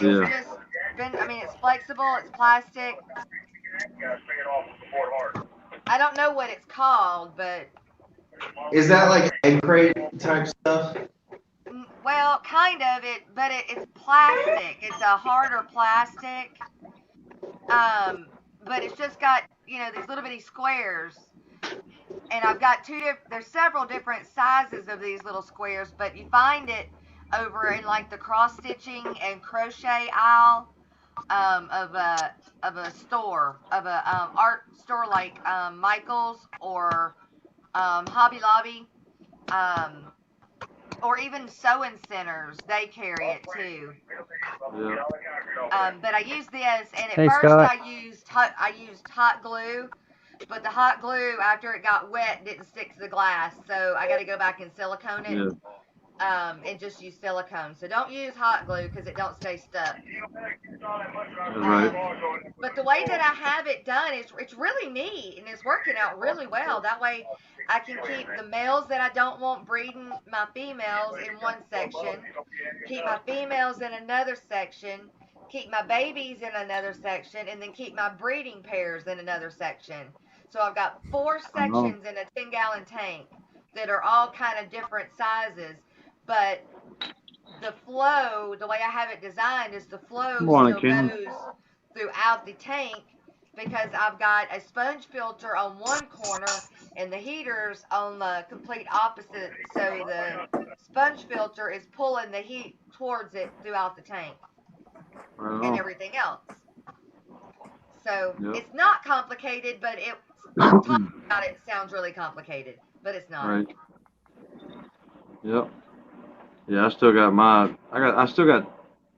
Yeah.
It's just been, I mean, it's flexible, it's plastic. I don't know what it's called, but
Is that like egg crate type stuff?
well, kind of but it's plastic. It's a harder plastic. But it's just got, these little bitty squares. And I've got there's several different sizes of these little squares, but you find it over in like the cross stitching and crochet aisle of a store, of a art store like Michael's or Hobby Lobby, or even sewing centers. They carry it too.
Yeah.
But I used this, and at
Hey,
first
Scott.
I used hot glue, but the hot glue after it got wet didn't stick to the glass, so I got to go back and silicone it.
Yeah.
And just use silicone. So don't use hot glue because it don't stay stuck.
That's right.
But the way that I have it done, it's really neat, and it's working out really well. That way I can keep the males that I don't want breeding my females in one section, keep my females in another section, keep my babies in another section, and then keep my breeding pairs in another section. So I've got 4 sections in a 10-gallon tank that are all kind of different sizes, but the flow, the way I have it designed, is the flow
Morning,
still
Ken.
goes throughout the tank, because I've got a sponge filter on one corner and the heaters on the complete opposite. So the sponge filter is pulling the heat towards it throughout the tank and everything else. So it's not complicated, but talking about it sounds really complicated, but it's not.
Right. Yep. Yeah, I still got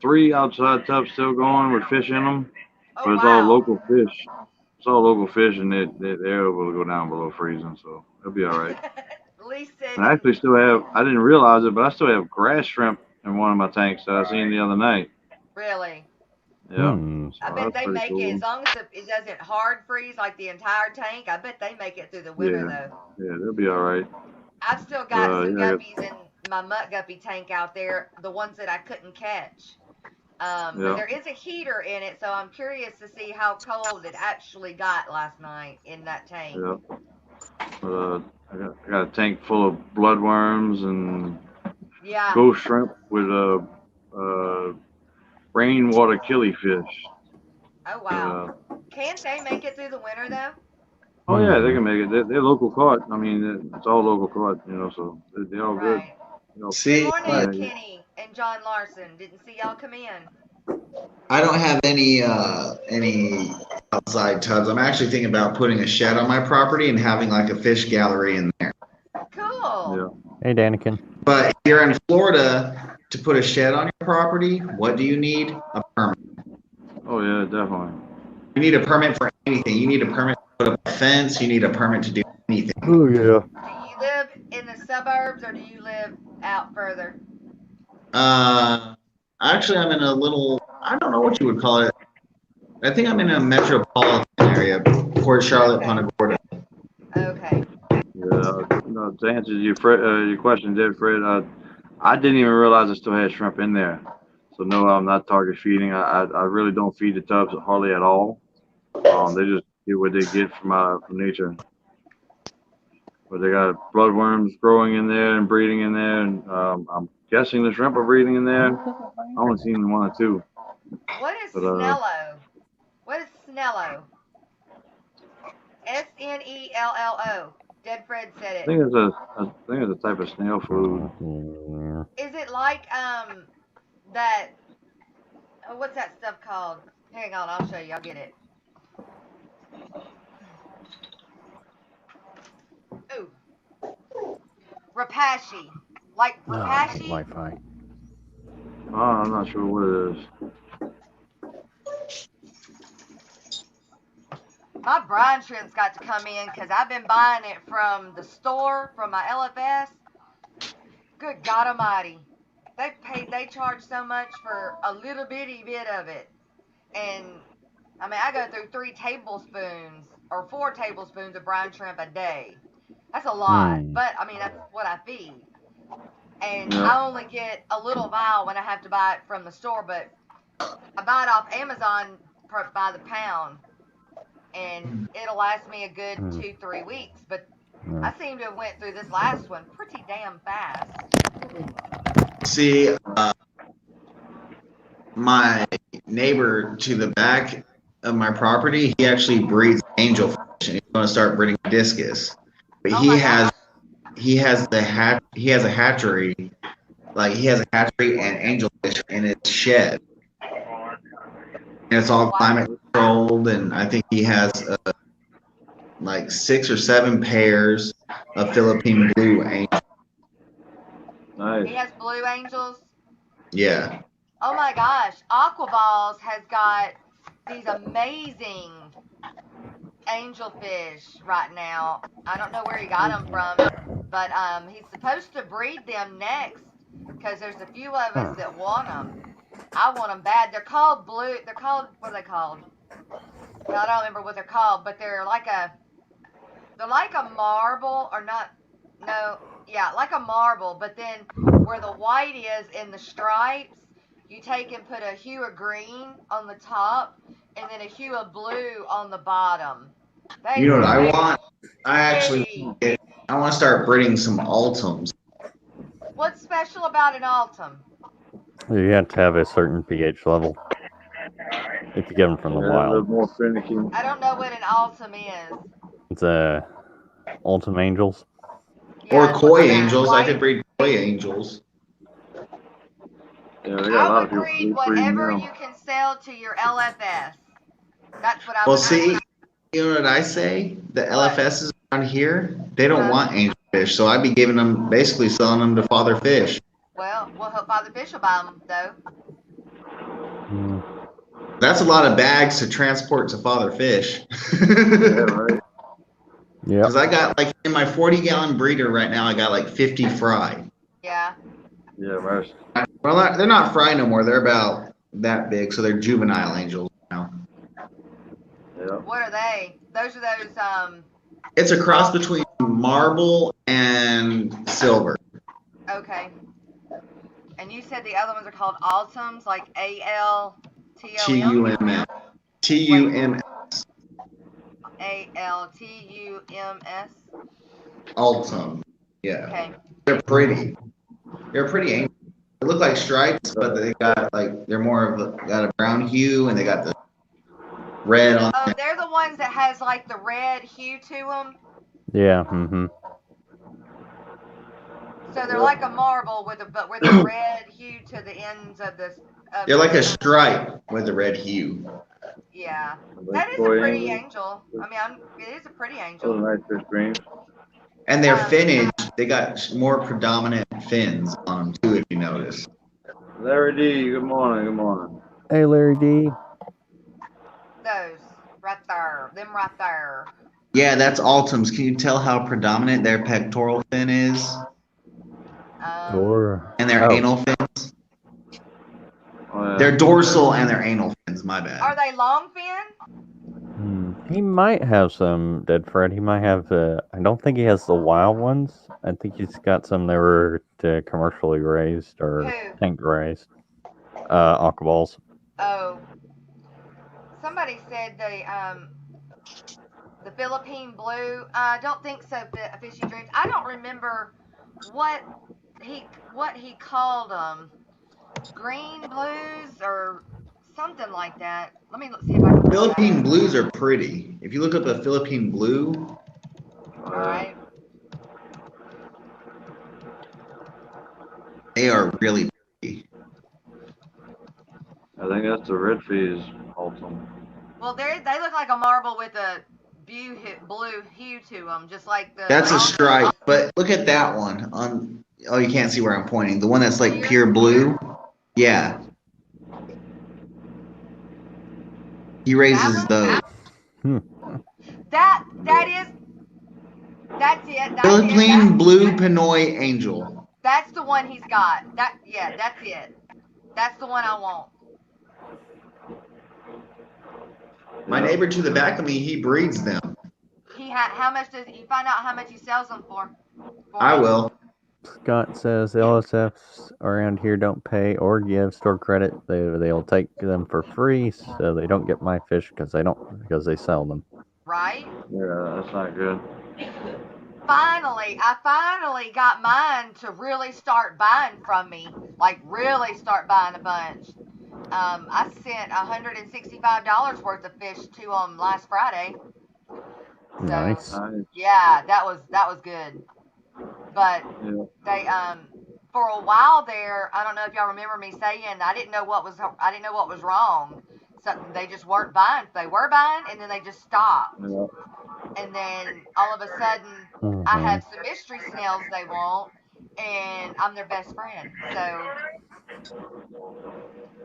3 outside tubs still going with fish in them, but it's all local fish. It's all local fish, and they're able to go down below freezing, so it'll be all right.
At least
And I actually still have, I didn't realize it, but I still have grass shrimp in one of my tanks that I seen the other night.
Really?
Yeah.
Hmm.
I bet they make it, as long as it doesn't hard freeze like the entire tank, I bet they make it through the winter though.
Yeah, they'll be all right.
I've still got some guppies in my mutt guppy tank out there, the ones that I couldn't catch. But there is a heater in it, so I'm curious to see how cold it actually got last night in that tank.
Yeah. I got a tank full of bloodworms and ghost shrimp with rainwater killifish.
Oh wow! Can't they make it through the winter though?
Oh yeah, they can make it. They're local caught. I mean, it's all local caught, so they're all good.
See,
good morning, Kenny and John Larson. Didn't see y'all come in.
I don't have any outside tubs. I'm actually thinking about putting a shed on my property and having like a fish gallery in there.
Cool.
Yeah. Hey, Danikin.
But if you're in Florida, to put a shed on your property, what do you need? A permit.
Oh yeah, definitely.
You need a permit for anything. You need a permit to put up a fence. You need a permit to do anything.
Oh yeah.
Do you live in the suburbs or do you live out further?
Actually, I'm in a little, I don't know what you would call it. I think I'm in a metropolitan area, Port Charlotte, Punta Gorda.
Okay.
Yeah. No, to answer your question, Fred, I didn't even realize I still had shrimp in there. So no, I'm not target feeding. I really don't feed the tubs hardly at all. They just get what they get from nature. but they got bloodworms growing in there and breeding in there, and I'm guessing the shrimp are breeding in there. I only seen one or two.
What is
But,
Snello? What is Snello? Snello. Dead Fred said
I
it.
think it's a type of snail food.
Is it like that? Oh, what's that stuff called? Hang on, I'll show you. I'll get it. Ooh, Rapashi. Like Rapashi?
Wi-Fi.
Oh, I'm not sure what it is.
My brine shrimp's got to come in because I've been buying it from the store, from my LFS. Good God Almighty. They charge so much for a little bitty bit of it. And, I mean, I go through 3 tablespoons or 4 tablespoons of brine shrimp a day. That's a lot. But, I mean, that's what I feed. And I only get a little vial when I have to buy it from the store, but I buy it off Amazon by the pound. And it'll last me a good 2-3 weeks. But I seem to have went through this last one pretty damn fast.
See, my neighbor to the back of my property, he actually breeds angelfish, and he's going to start breeding discus. But he has a hatchery, like he has a hatchery and angelfish in his shed, and it's all climate controlled. And I think he has like 6 or 7 pairs of Philippine blue angels.
Nice.
He has blue angels.
Yeah.
Oh my gosh, Aquaballs has got these amazing angelfish right now. I don't know where he got them from, but he's supposed to breed them next because there's a few of us that want them. I want them bad. They're called blue. They're called, what are they called? Well, I don't remember what they're called, but they're like a marble, or not, no, yeah, like a marble, but then where the white is in the stripes, you take and put a hue of green on the top and then a hue of blue on the bottom.
You know what I want? I want to start breeding some Altums.
What's special about an Altum?
You have to have a certain pH level if you get them from the wild.
More finicky.
I don't know what an Altum is.
It's Ultim Angels.
Or koi angels. I could breed koi angels.
Yeah, they got a lot of people
breed whatever you can sell to your LFS. That's what I would
Well, see, you know what I say? The LFSs around here, they don't want angelfish, so I'd be giving them, basically selling them to Father Fish.
Well, we'll hope Father Fish will buy them, though.
That's a lot of bags to transport to Father Fish.
Yeah, right.
Yeah.
Because I got, like, in my 40-gallon breeder right now, I got like 50 fry.
Yeah.
Yeah, right.
Well, they're not fry no more. They're about that big, so they're juvenile angels now.
Yeah.
What are they? Those are those,
It's a cross between marble and silver.
Okay. And you said the other ones are called Altums, like ALTOM?
TUMS. TUMS.
ALTUMS?
Altum. Yeah.
Okay.
They're pretty. They're pretty angels. They look like stripes, but they got like, they're more of got a brown hue, and they got the red on.
Oh, they're the ones that has like the red hue to them?
Yeah.
So they're like a marble with a red hue to the ends of the.
They're like a stripe with a red hue.
Yeah, that is a pretty angel. I mean, it is a pretty angel.
Those are nice fish greens.
And their finnage, they got more predominant fins on them too, if you notice.
Larry D, good morning. Good morning.
Hey, Larry D.
Those right there, them right there.
Yeah, that's Altums. Can you tell how predominant their pectoral fin is? And their anal fins?
Oh, yeah.
Their dorsal and their anal fins, my bad.
Are they long fin?
He might have some, Dead Fred. He might have, I don't think he has the wild ones. I think he's got some that were commercially raised or tank raised. Aquaballs.
Oh. Somebody said they, The Philippine blue. I don't think so. Fishy dreams. I don't remember what he called them. Green blues or something like that. Let me see if I can pull that
Philippine
up.
blues are pretty. If you look up a Philippine blue,
All right.
they are really pretty.
I think that's the red fees, Ultim.
Well, they look like a marble with a blue hue to them, just like the.
That's a
all the-
stripe, but look at that one on. Oh, you can't see where I'm pointing. The one that's like
Here?
pure blue. Yeah. He raises
That
those.
That's it. That's
Philippine blue Pinoy angel.
That's the one he's got. That's it. That's the one I want.
My neighbor to the back of me, he breeds them.
How much does you find out how much he sells them for?
I will.
Scott says LSFs around here don't pay or give store credit. They'll take them for free, so they don't get my fish because they sell them.
Right?
Yeah, that's not good.
I finally got mine to really start buying from me. Like really start buying a bunch. I sent $165 worth of fish to them last Friday. So,
Nice.
yeah, that was good. But
Yeah.
they for a while there, I don't know if y'all remember me saying I didn't know what was wrong. So they just weren't buying. They were buying and then they just stopped.
Yeah.
And then all of a sudden I have some mystery snails they want and I'm their best friend. So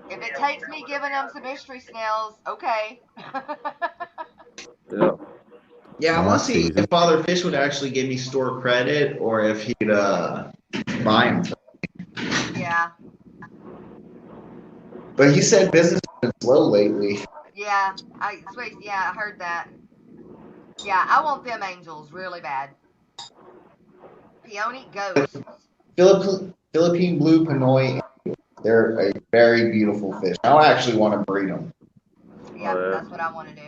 if it takes me giving them some mystery snails, okay.
Yeah.
Yeah, I want
That's
to see
easy.
if Father Fish would actually give me store credit or if he'd buy them.
Yeah.
But he said business has been slow lately.
Yeah. I heard that. Yeah, I want them angels really bad. Peony ghosts.
Philippine blue Pinoy angels. They're a very beautiful fish. I actually want to breed them.
Yeah,
Oh, yeah.
that's what I want to do.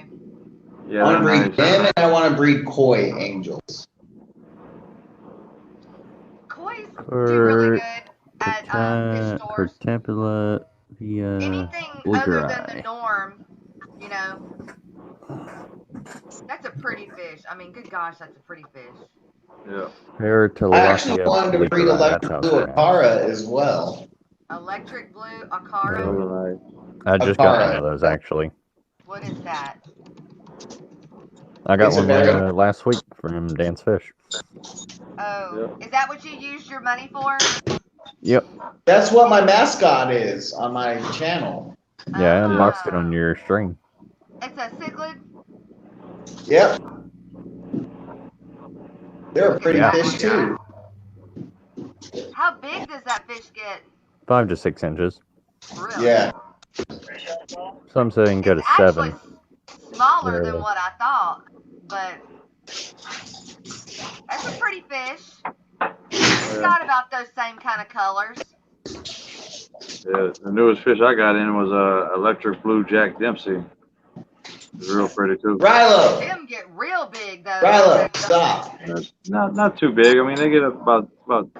Yeah,
I want to
they're
breed
nice.
them and I want to breed koi angels.
Koi's do
For
really good at fish
for
stores.
Tempura, the
Anything
blue
other than the
dry.
norm, you know. That's a pretty fish. I mean, good gosh, that's a pretty fish.
Yeah.
Pair
I actually
tilapia
wanted to
blue
breed
dry. That
electric
sounds
blue
nice.
Akara as well.
Electric blue
Those
Akara.
are nice.
I just got one
Akara.
of those actually.
What is that?
I got
It's a
one
very-
last week from Dan's Fish.
Oh, is that what you used your money for?
Yep.
That's what my mascot is on my channel.
Yeah, I unboxed it
Oh.
on your stream.
It's a cichlid.
Yep. They're a pretty
Yeah.
fish too.
How big does that fish get?
5 to 6 inches.
Really?
Yeah.
Some say you can go to
It's actually
7.
smaller
Yeah.
than what I thought, but that's a pretty fish. It's got about those same kind of colors.
Yeah. The newest fish I got in was electric blue Jack Dempsey. It's real pretty too.
Rilo.
Them get real big though.
Rilo, stop.
Not too big. I mean, they get about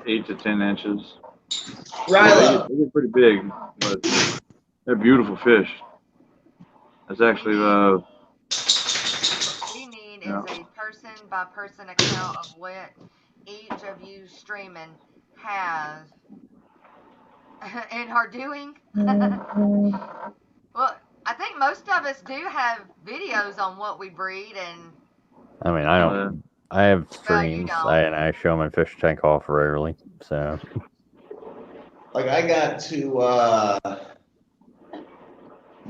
8 to 10 inches.
Rilo.
They get pretty big, but they're beautiful fish. That's actually the.
We need is a person-by-person account of what each of you streaming has and are doing. Well, I think most of us do have videos on what we breed, and
I mean, I don't. I have streams,
don't.
and I show my fish tank off rarely. So
Like I got to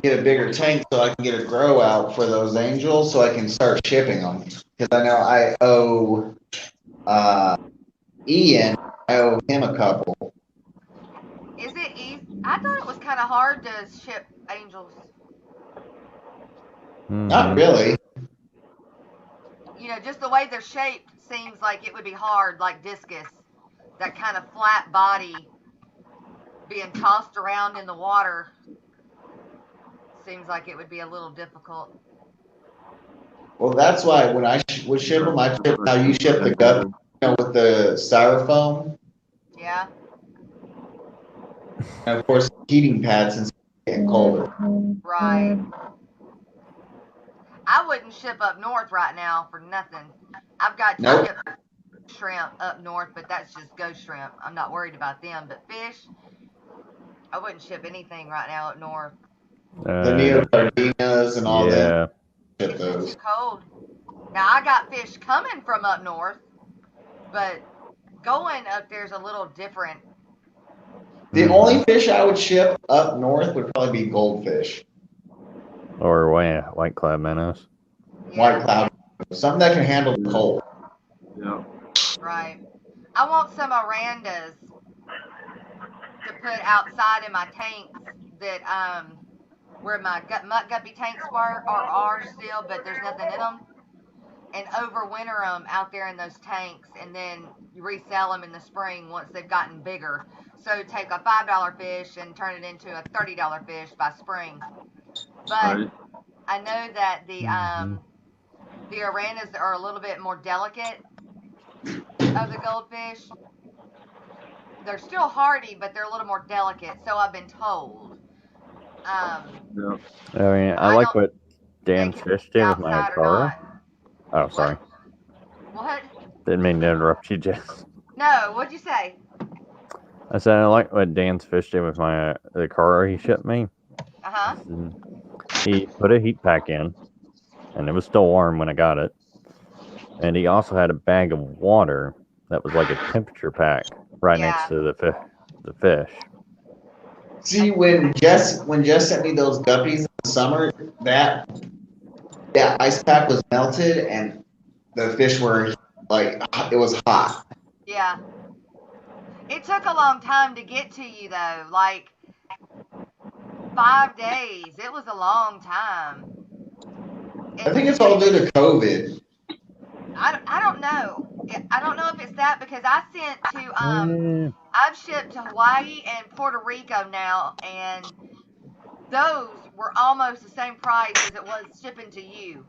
get a bigger tank so I can get a grow out for those angels so I can start shipping them. Because I know I owe Ian, I owe him a couple.
is it easy? I thought it was kind of hard to ship angels.
Not really.
You know, just the way they're shaped seems like it would be hard, like discus. That kind of flat body being tossed around in the water seems like it would be a little difficult.
Well, that's why when I would ship them, I ship how you ship the guppy, with the styrofoam.
Yeah.
And of course, heating pads since it's getting colder.
Right. I wouldn't ship up north right now for nothing. I've got to
Nope.
ship shrimp up north, but that's just ghost shrimp. I'm not worried about them. But fish, I wouldn't ship anything right now up north.
The neotardinas and all
yeah.
that. Ship
It's just
those.
too cold. Now I got fish coming from up north, but going up there's a little different.
The only fish I would ship up north would probably be goldfish,
Or white cloud minnows.
white cloud, something that can handle the cold.
Yeah.
Right. I want some Arandas to put outside in my tanks that where my muck guppy tanks are still, but there's nothing in them. And overwinter them out there in those tanks, and then you resell them in the spring once they've gotten bigger. So take a $5 fish and turn it into a $30 fish by spring. But
Right.
I know that the Arandas are a little bit more delicate of the goldfish. They're still hardy, but they're a little more delicate. So I've been told.
Yeah.
I mean, I like what Dan's
can
fish
be
did with my
outside or
Akara.
not.
Oh, sorry.
What?
Didn't mean to interrupt you, Jess.
No, what'd you say?
I said I like what Dan's fish did with my the Akara he shipped me.
Uh-huh.
He put a heat pack in, and it was still warm when I got it. And he also had a bag of water that was like a temperature pack right next to the fish.
See, when Jess sent me those guppies in the summer, that ice pack was melted and the fish were like, it was hot.
Yeah. It took a long time to get to you though, like 5 days. It was a long time.
I think it's all due to COVID.
I don't know. I don't know if it's that because I sent to I've shipped to Hawaii and Puerto Rico now, and those were almost the same price as it was shipping to you,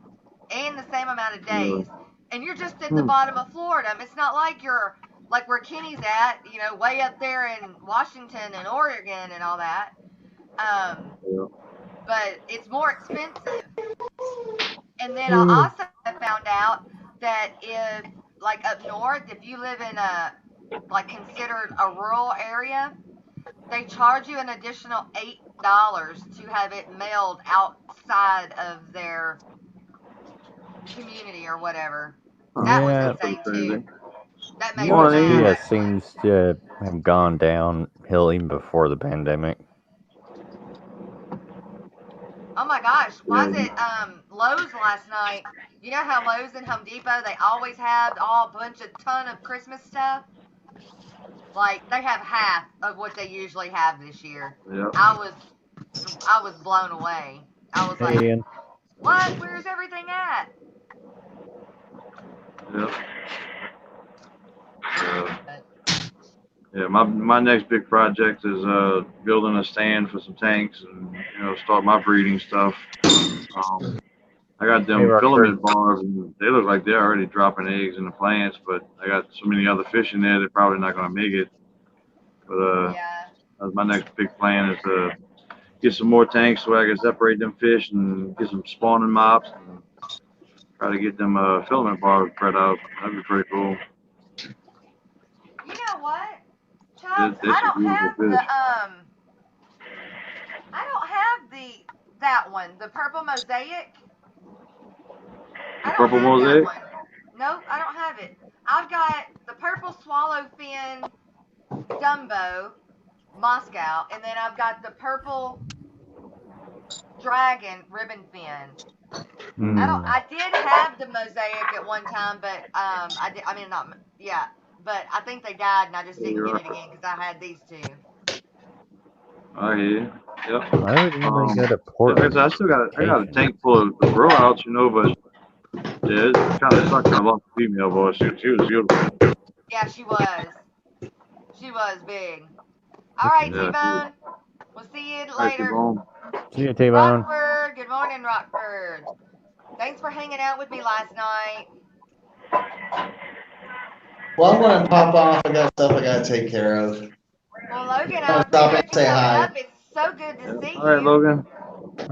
and the same amount of days. And you're just at the bottom of Florida. It's not like you're like where Kenny's at, way up there in Washington and Oregon and all that. But it's more expensive. And then I also found out that if, like up north, if you live in a, like considered a rural area, they charge you an additional $8 to have it mailed outside of their community or whatever. That was insane too. That made me mad.
USPS seems to have gone downhill even before the pandemic.
Oh my gosh, was it Lowe's last night? You know how Lowe's and Home Depot, they always have ton of Christmas stuff? Like, they have half of what they usually have this year.
Yeah.
I was blown away. I was like,
Ian.
what? Where's everything at?
Yeah, my next big project is building a stand for some tanks and start my breeding stuff. I got them filament bars and they look like they're already dropping eggs in the plants, but I got so many other fish in there they're probably not gonna make it. But my next big plan is to get some more tanks so I can separate them fish and get some spawning mops and try to get them filament bars spread out. That'd be pretty cool.
You know what, Chubbs?
I don't
have that one, the purple mosaic.
Purple mosaic?
Nope, I don't have it. I've got the purple swallowfin Dumbo Moscow, and then I've got the purple dragon ribbon fin. I did have the mosaic at one time, but but I think they died, and I just didn't get it again because I had these two.
I hear you. Yep.
I would really go to Portland.
I got a tank full of grow outs, but yeah, it's kind of sucking. I lost the female voice. She was beautiful.
Yeah, she was. She was big. All right, T-Bone. We'll see you later.
See you, T-Bone.
Rockford. Good morning, Rockford. Thanks for hanging out with me last night.
Well, I'm going to pop off. I got stuff I got to take care of.
Well, Logan,
I'm
I
gonna stop
appreciate
and
you
say
coming
hi.
up. It's so good to see
All right,
you.
Logan.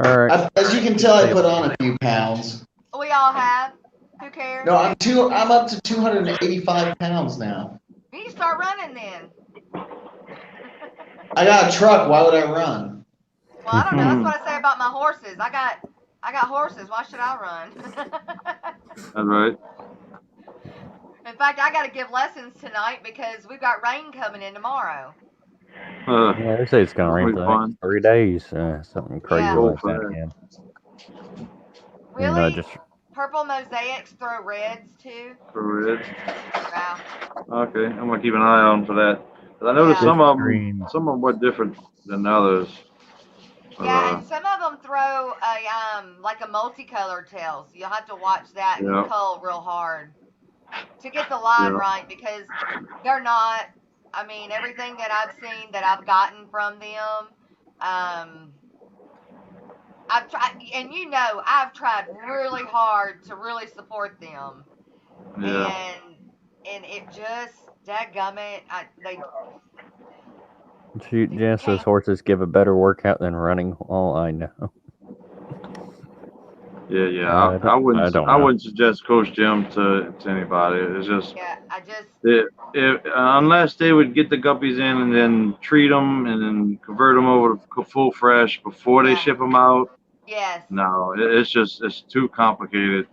All right.
As you can tell, I put on a few pounds.
We all have. Who cares?
No, I'm up to 285 pounds now.
You need to start running then.
I got a truck. Why would I run?
Well, I don't know. That's what I say about my horses. I got horses. Why should I run?
That's right.
In fact, I got to give lessons tonight because we've got rain coming in tomorrow.
Yeah, they say it's gonna rain
That's
for the
fun.
next 3 days. Something crazy
Yeah.
like
Go for
that
that.
again.
Really?
Just
Purple mosaics throw reds too?
For red.
Wow.
Okay, I'm gonna keep an eye on for that. 'Cause I noticed
Yeah.
some of them,
green.
some of them were different than others. But,
Yeah, and some of them throw a like a multicolored tail, so you'll have to watch that and
Yeah.
cull real hard to get the line
Yeah.
right because they're not. I mean, everything that I've seen that I've gotten from them, I've tried, and you know, I've tried really hard to really support them,
Yeah.
and it just dadgummit, they
Shoot, Jess, those
can't.
horses give a better workout than running. All I know.
Yeah.
I
I wouldn't.
don't
I
know.
wouldn't suggest Coach Jim to anybody. It's just
Yeah, I just
unless they would get the guppies in and then treat them and then convert them over to full fresh before they
yeah,
ship them out.
yes,
No, it's too complicated,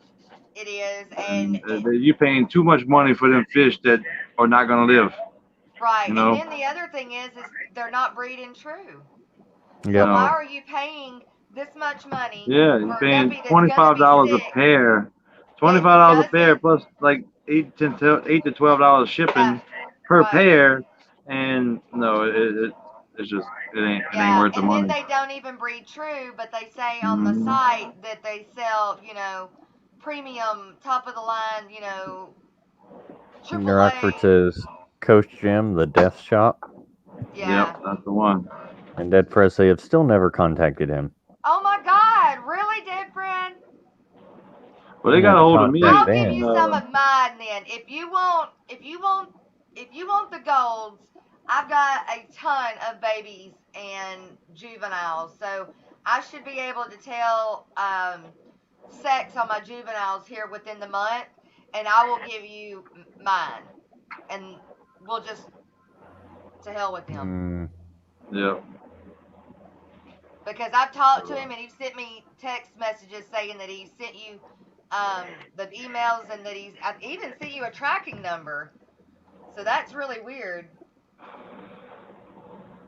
it is, and
and you're paying too much money for them fish that are not gonna live.
right,
You
and
know.
then the other thing is they're not breeding true. So
No.
why are you paying this much money
Yeah, you're
for a
paying
guppy that's gonna be
$25 a
sick
pair.
that
$25 a pair
doesn't?
plus like $8 to $12
Yeah,
shipping per
right.
pair, and no, it's just it ain't
Yeah,
worth the
and then
money.
they don't even breed true, but they say on the
Mhm.
site that they sell, premium, top of the line, triple
Rockford
A.
says Coach Jim, the death shop,
Yeah.
Yep, that's the one.
and Dead Press. They have still never contacted him.
Oh my God, really, dead friend?
But they
You
got
have
a
to
hold of me.
I'll
contact
give
Dan.
you some of mine then. If you want the golds, I've got a ton of babies and juveniles, so I should be able to tell sex on my juveniles here within the month, and I will give you mine, and we'll just to hell with them.
Yep.
Because I've talked to him and he sent me text messages saying that he sent you the emails and that I even sent you a tracking number. So that's really weird.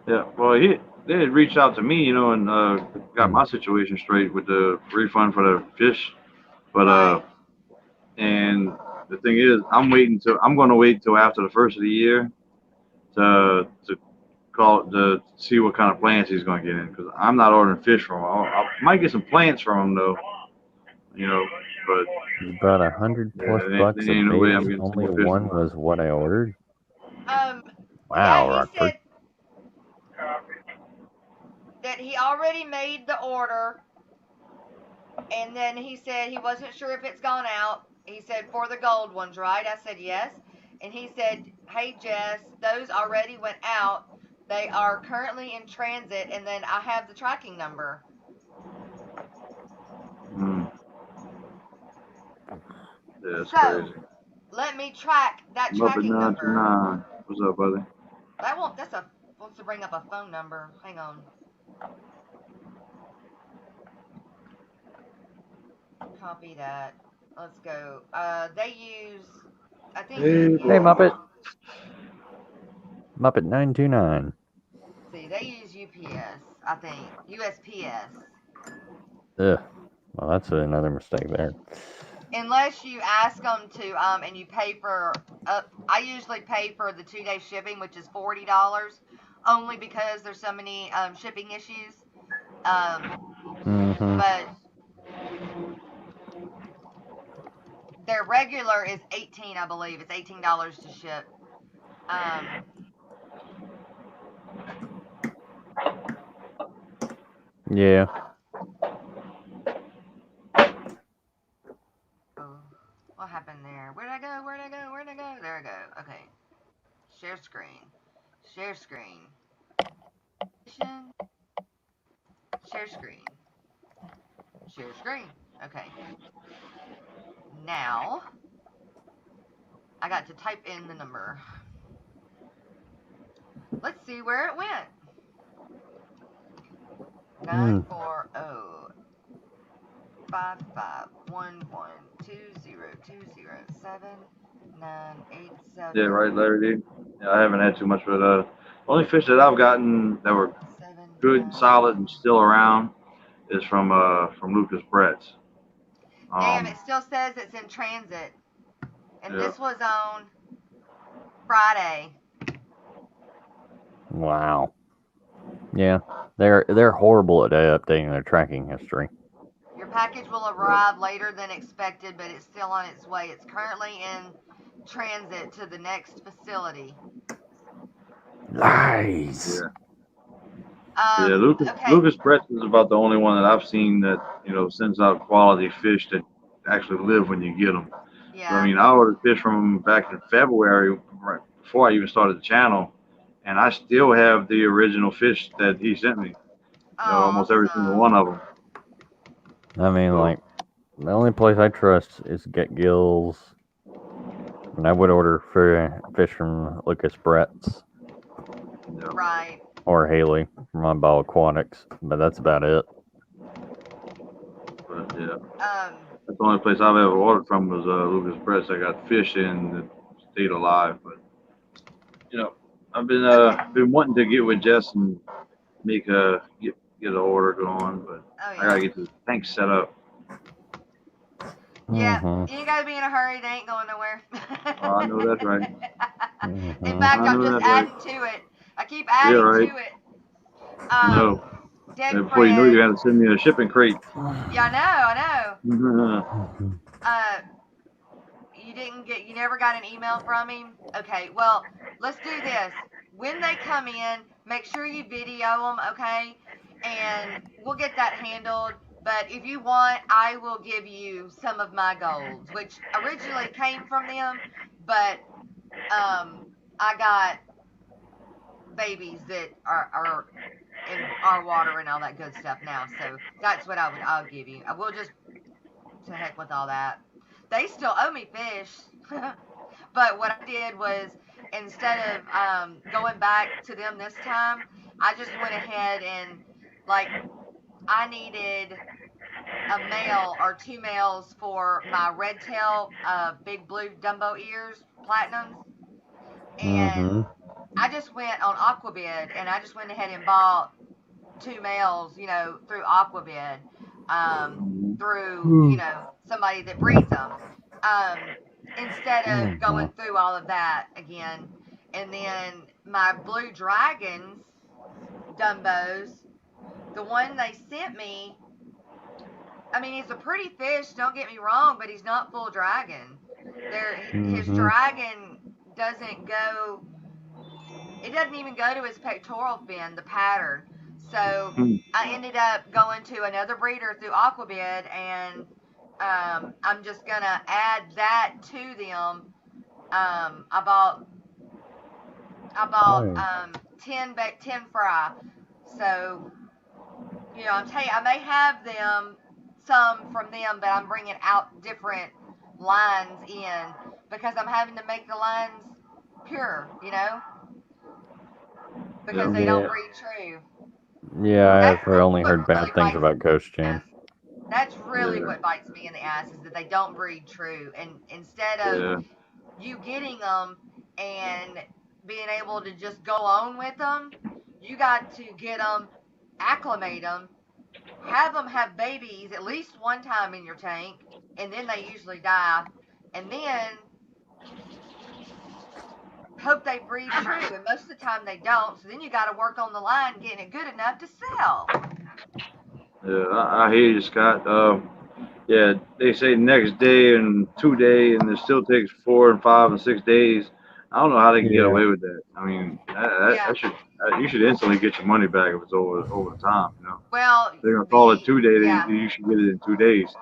Yeah. Well, they had reached out to me, and got my situation straight with the refund for the fish. But
Right.
and the thing is, I'm going to wait till after the first of the year to see what kind of plants he's going to get in, because I'm not ordering fish from him. I might get some plants from him though, but
About $100 plus
there
bucks
ain't
of
no way I'm
babies.
getting some
Only
more fish
one
from him.
was what I ordered.
Yeah,
Wow,
he
Rockford.
said that he already made the order, and then he said he wasn't sure if it's gone out. He said for the gold ones, right? I said yes, and he said, "Hey Jess, those already went out. They are currently in transit, and then I have the tracking number."
Yeah, it's
So
crazy.
let me track that
I'm up at
tracking number.
929. What's up, buddy?
That's wants to bring up a phone number. Hang on. Copy that. Let's go. They use, I think.
Hey,
Hey, Muppet. Muppet 929.
See, they use UPS. I think USPS.
Ugh. Well, that's another mistake there.
Unless you ask them to, and you pay for. I usually pay for the 2-day shipping, which is $40, only because there's so many shipping issues. But their regular is $18, I believe. It's $18 to ship.
Yeah.
presentation. Share screen. Share screen. Okay. Now, I got to type in the number. Let's see where it went. 940-5511-2020-79879.
Yeah, right, Larry. Yeah, I haven't had too much, but the only fish that I've gotten that were good, solid, and still around is from Lucas Brett's.
Damn, it still says it's in transit. And this was on Friday.
Wow. Yeah, they're horrible at updating their tracking history.
Your package will arrive later than expected, but it's still on its way. It's currently in transit to the next facility.
Lies.
Yeah. Lucas Brett's is about the only one that I've seen that sends out quality fish that actually live when you get them.
Yeah.
So, I mean, I ordered fish from him back in February, right before I even started the channel, and I still have the original fish that he sent me. Almost every single one of them.
I mean, like, the only place I trust is Get Gills, and I would order fish from Lucas Brett's.
Right.
Or Haley from Untitled Aquatics, but that's about it.
But yeah, that's the only place I've ever ordered from was Lucas Brett's. I got fish in that stayed alive, but I've been wanting to get with Jess and make get an order going, but I gotta get the tank set up.
Yeah, you gotta be in a hurry. They ain't going nowhere.
Oh, I know that's right.
In fact, I'm just adding to it. I keep adding to it.
No. Before you know, you got to send me a shipping crate.
Yeah, I know. You never got an email from him? Okay, well, let's do this. When they come in, make sure you video them, okay? And we'll get that handled. But if you want, I will give you some of my golds, which originally came from them, but I got babies that are in our water and all that good stuff now, so that's what I'll give you. I will just to heck with all that. They still owe me fish, but what I did was instead of going back to them this time, I just went ahead and I needed a male or 2 males for my red tail big blue Dumbo ears platinums, and I just went on Aquabid and I just went ahead and bought 2 males, through Aquabid, through somebody that breeds them, instead of going through all of that again. And then my blue dragons Dumbos, the one they sent me, I mean, he's a pretty fish, don't get me wrong, but he's not full dragon. His dragon doesn't go, it doesn't even go to his pectoral fin, the pattern. So I ended up going to another breeder through Aquabid, and I'm just going to add that to them. I bought 10 fry. So, I may have some from them, but I'm bringing out different lines in because I'm having to make the lines pure, because they don't breed true.
Yeah, I've only heard bad things about Ghost Jam.
That's really what bites me in the ass, is that they don't breed true. And instead of you getting them and being able to just go on with them, you got to get them, acclimate them, have them have babies at least one time in your tank, and then they usually die. And then hope they breed true, and most of the time they don't. So then you got to work on the line getting it good enough to sell.
Yeah, I hear you, Scott. Yeah, they say next day and 2 days, and it still takes 4 and 5 and 6 days. I don't know how they can get away with that. I mean, you should instantly get your money back if it's over the time.
Well,
they're gonna call it 2 days. You should get it in 2 days.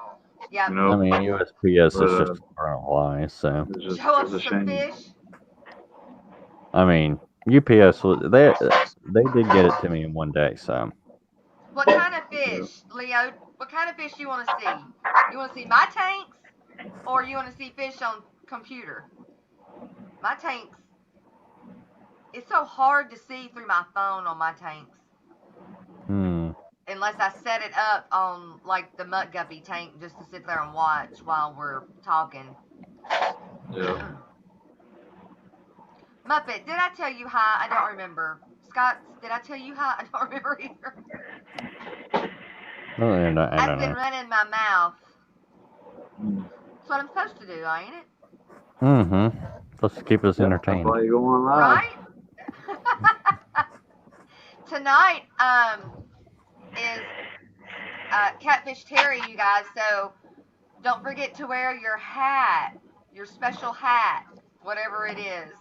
Yeah.
I mean, USPS is just a lie. So
show us some fish.
I mean, UPS they did get it to me in one day. So
What kind of fish, Leo? What kind of fish you want to see? You want to see my tanks, or you want to see fish on computer? My tanks. It's so hard to see through my phone on my tanks. Unless I set it up on like the Mutt Guppy tank just to sit there and watch while we're talking.
Yeah.
Muppet, did I tell you hi? I don't remember. Scott, did I tell you hi? I don't remember either.
I don't
I've been
know.
running my mouth. That's what I'm supposed to do, ain't it?
Supposed to keep us
That's
entertained.
why you go on live.
Right? Tonight is Catfish Terry, you guys. So don't forget to wear your hat, your special hat, whatever it is.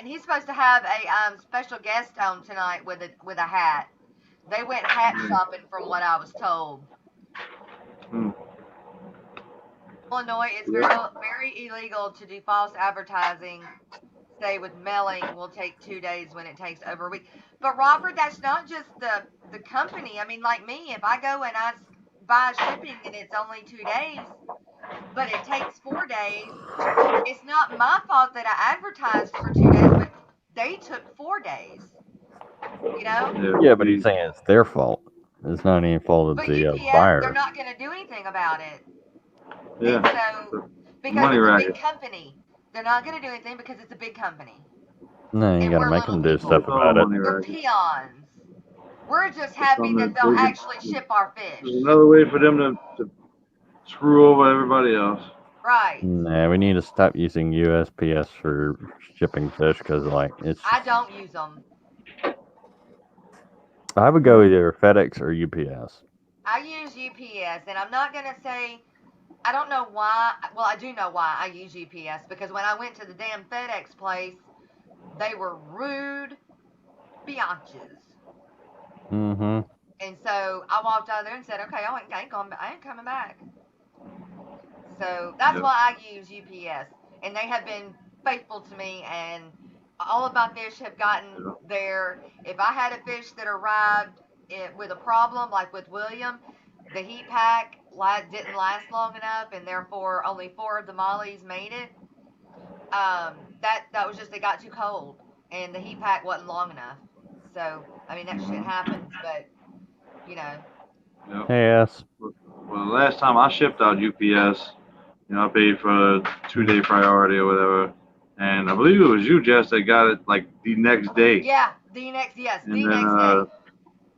He's supposed to have a special guest on tonight with a hat. They went hat shopping, from what I was told. Illinois, it's very illegal to do false advertising. Say with mailing will take 2 days when it takes over a week. But Robert, that's not just the company. I mean, like me, if I go and I buy shipping and it's only 2 days, but it takes 4 days, it's not my fault that I advertised for 2 days, but they took 4 days. You know?
Yeah, but he's saying it's their fault. It's not any fault of
But
the
UPS,
buyer.
they're not going to do anything about it.
Yeah.
And so, because
Money
it's a
racket.
big company, they're not going to do anything because it's a big company.
No, you
And
gotta
we're
make them
little
do
people.
stuff about it.
Money
They're
racket.
peons. We're just happy that they'll actually ship our fish.
There's another way for them to screw over everybody else.
Right.
Nah, we need to stop using USPS for shipping fish because, like, it's.
I don't use them.
I would go either FedEx or UPS.
I use UPS, and I'm not going to say, I don't know why. Well, I do know why I use UPS, because when I went to the damn FedEx place, they were rude biatches. And so I walked out of there and said, okay, I ain't coming back. So that's why I use UPS. And they have been faithful to me, and all of my fish have gotten there. If I had a fish that arrived with a problem, like with William, the heat pack didn't last long enough, and therefore only 4 of the mollies made it. That was just, it got too cold, and the heat pack wasn't long enough. So, I mean, that shit happens, but, you know.
Yep.
Yes.
Well, the last time I shipped out UPS, I paid for a 2-day priority or whatever. And I believe it was you, Jess, that got it like the next day.
Yeah, the next day.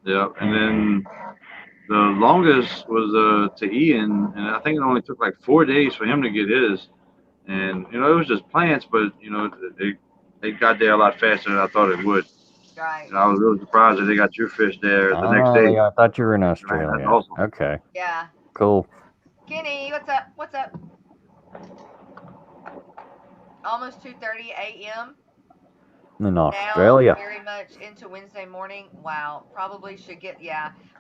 Yeah, and then the longest was to Ian, and I think it only took like 4 days for him to get his. And it was just plants, but they got there a lot faster than I thought it would.
Right.
And I was really surprised that they got your fish there the next day.
Yeah, I thought you were in Australia.
That's awesome.
Okay.
Yeah.
Cool.
Kenny, what's up? What's up? Almost 2:30 a.m.
In Australia.
Now, very much into Wednesday morning. Wow. Probably should get,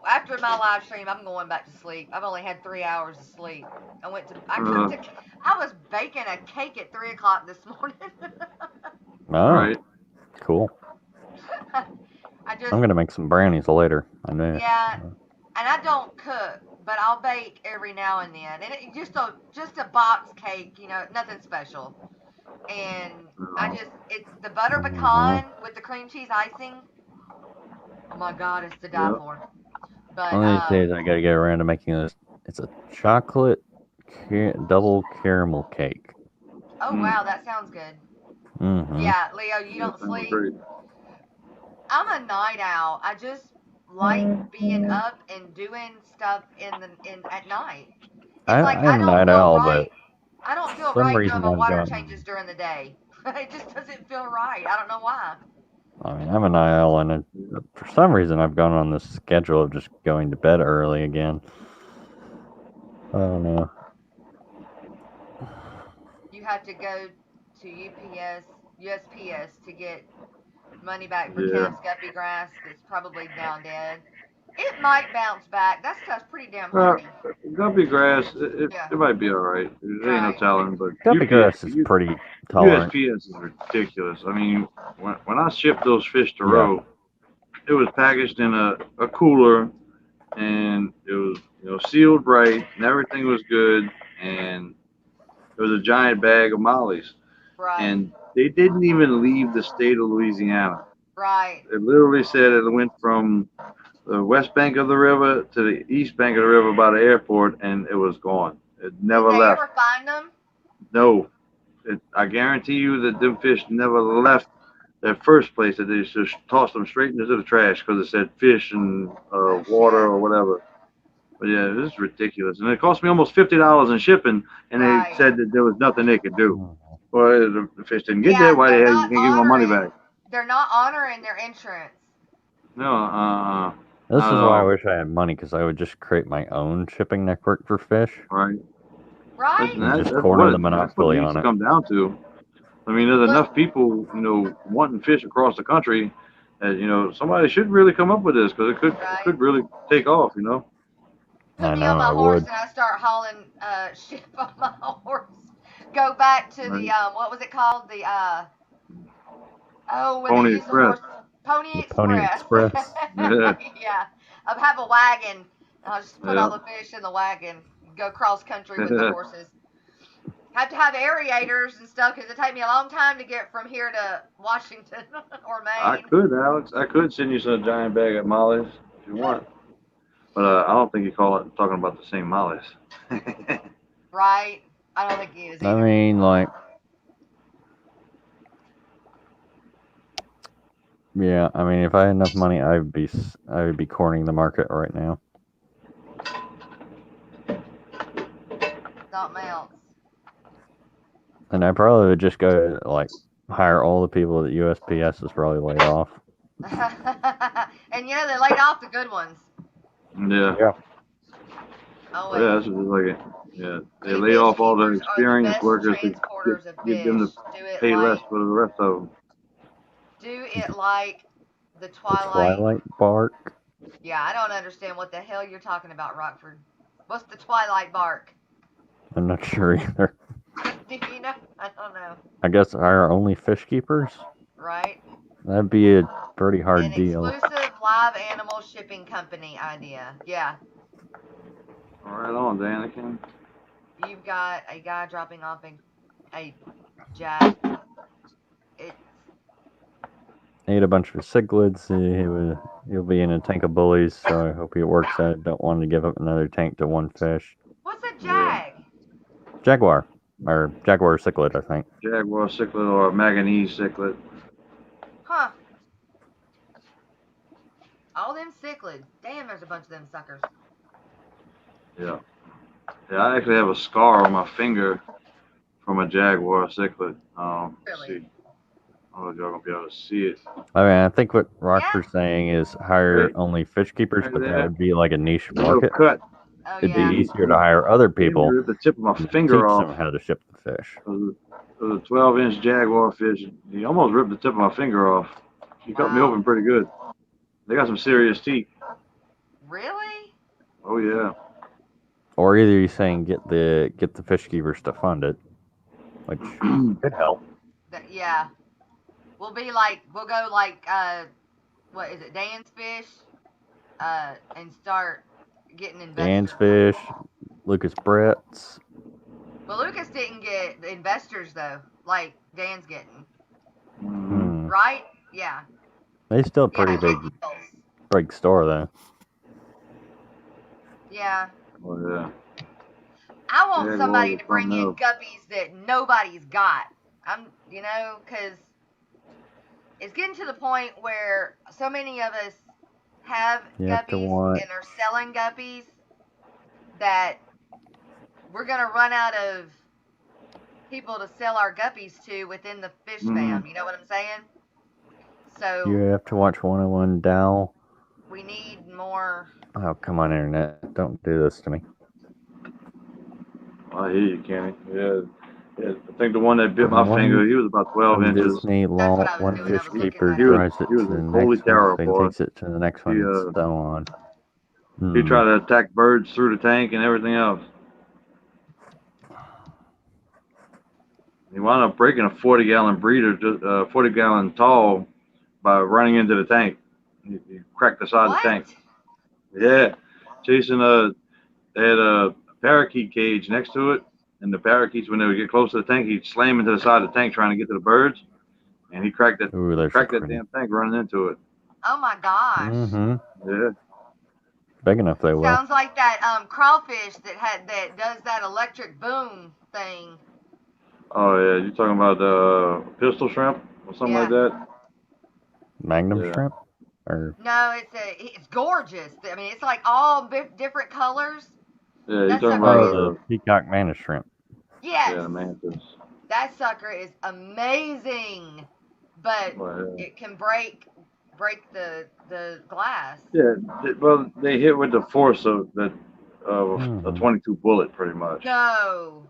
after my live stream, I'm going back to sleep. I've only had 3 hours of sleep. I was baking a cake at 3 o'clock this morning.
Oh.
Right.
Cool. I'm going to make some brownies later. I know.
Yeah. And I don't cook, but I'll bake every now and then. And just a box cake, nothing special. And it's the butter pecan with the cream cheese icing. Oh my God, it's to die for. But
one of these days I gotta get around to making this. It's a chocolate double caramel cake.
Oh wow, that sounds good. Yeah, Leo, you don't sleep. I'm a night owl. I just like being up and doing stuff at night.
I'm a night owl, but
I don't feel right doing my water changes during the day. It just doesn't feel right. I don't know why.
I mean, I'm a night owl, and for some reason I've gone on this schedule of just going to bed early again. I don't know.
You have to go to USPS to get money back for Cam's guppy grass that's probably now dead. It might bounce back. That stuff's pretty damn
Uh,
hardy.
guppy grass, it,
Yeah.
it might be all right. There ain't no
Right.
telling, but
Guppy grass is pretty tolerant.
USPS is ridiculous. I mean, when I shipped those fish to
Yeah.
Roe, it was packaged in a cooler, and it was sealed right, and everything was good, and it was a giant bag of mollies,
Right.
and they didn't even leave the state of Louisiana.
Right.
It literally said it went from the west bank of the river to the east bank of the river by the airport, and it was gone. It never
Did they
left.
ever find them?
No, I guarantee you that them fish never left that first place. That they just tossed them straight into the trash because it said fish and water or whatever. But yeah, this is ridiculous, and it cost me almost $50 in shipping, and
Right.
they said that there was nothing they could do.
Mhm.
Well, the fish didn't get
Yeah,
there. Why
they're
the hell you
not
can't give my money
honoring-
back?
They're not honoring their insurance.
No,
This is why I
know.
wish I had money, because I would just create my own shipping network for fish.
Right.
Right?
Listen,
Just
that's
corner
what
the monopoly
needs
on
to
it.
come down to. I mean, there's enough people, wanting fish across the country that, somebody should really come up with this because it could really take off,
Put
I
me
know,
on my
I
horse
would.
and I start hauling shit on my horse. Go back to the
Right.
what was it called? The when
Pony
they use
Express.
the horse, Pony
The Pony
Express.
Express.
Yeah.
Yeah. I'll have a wagon. And I'll just put all
Yeah.
the fish in the wagon. Go cross country with the horses. Have to have aerators and stuff because it take me a long time to get from here to Washington or
I
Maine.
could, Alex. I could send you some giant bag of mollies if you want. But I don't think talking about the same mollies.
Right? I don't think he is
I
either.
mean, like, yeah. I mean, if I had enough money, I would be cornering the market right now.
Something else.
And I probably would just go hire all the people that USPS has probably laid off.
And they laid off the good ones.
Yeah.
Yeah.
Oh,
Yeah, that's what it's like. Yeah, they
The
lay
fish
off all the
keepers are
experienced
best
workers to
transporters of
get them
fish.
to
Do it
pay less
like
for the rest of them.
do it like the
The
Twilight.
Twilight bark.
Yeah, I don't understand what the hell you're talking about, Rockford. What's the Twilight bark?
I'm not sure either.
Do you know? I don't know.
I guess hire only fish keepers.
Right?
That'd be a pretty hard
An
deal.
exclusive live animal shipping company idea. Yeah.
All right on, Danikin.
You've got a guy dropping off a jack.
Ate a bunch of cichlids. He'll be in a tank of bullies, so I hope he works out. Don't want to give up another tank to one fish.
What's a jag?
Jaguar. Or Jaguar cichlid, I think.
Jaguar cichlid or a manganese cichlid.
Huh. All them cichlids. Damn, there's a bunch of them suckers.
Yeah. Yeah, I actually have a scar on my finger from a jaguar cichlid.
Really?
See. I don't know if y'all gonna be able to see it.
I mean, I think what Rockford's saying is hire only fish keepers, but that would be like a niche
Little
market.
cut.
Oh,
It'd
yeah.
be easier to hire other people
Ripped the tip of my
to teach
finger off.
them how to ship the fish.
It was a 12-inch jaguar fish. He almost ripped the tip of my finger off. He cut me
Wow.
open pretty good. They got some serious teeth.
Really?
Oh yeah.
Or either he's saying get the fish keepers to fund it, which could help.
Yeah. We'll go like, what is it, Dan's Fish? And start getting investors.
Dan's Fish, Lucas Brett's.
Well, Lucas didn't get the investors, though, like Dan's getting.
Mhm.
Right? Yeah.
They still a pretty
Yeah,
big store though.
Yeah.
Oh yeah.
I want
Yeah,
somebody
well,
to bring in
something
guppies that nobody's got. Because it's getting to the point where so many of us have
You have to
guppies
want-
and are selling guppies that we're going to run out of people to sell our guppies to within the fish fam. You know what I'm saying? So
You have to watch 101 Dow.
we need more.
Oh, come on, internet. Don't do this to me.
I hear you, Kenny. Yeah. I think the one that bit my
One-
finger, he was about 12
From
inches.
Disney
what
Law,
I was
one
doing. I
fish
was looking
keeper
at
it. He was-
drives it
he was
to the
holy
next
terror
one, then
for
takes it to the next one,
He,
and so on.
He tried to attack birds through the tank and everything else. He wound up breaking a 40-gallon breeder, 40-gallon tall, by running into the tank. He cracked the side of the tank. Yeah, chasing they had a parakeet cage next to it, and the parakeets, when they would get close to the tank, he'd slam into the side of the tank trying to get to the birds, and he cracked that damn tank running into it.
Oh my gosh.
Yeah.
Big enough they will.
Sounds like that crawfish that does that electric boom thing.
Oh yeah, you talking about the pistol shrimp or something like that?
Magnum shrimp? Or
no, it's gorgeous. I mean, it's like all different colors.
Yeah, you talking about
the peacock mantis shrimp?
Yes.
Yeah, the mantis.
That sucker is amazing, but it can break the glass.
Yeah, well, they hit with the force of that a 22 bullet, pretty much.
No.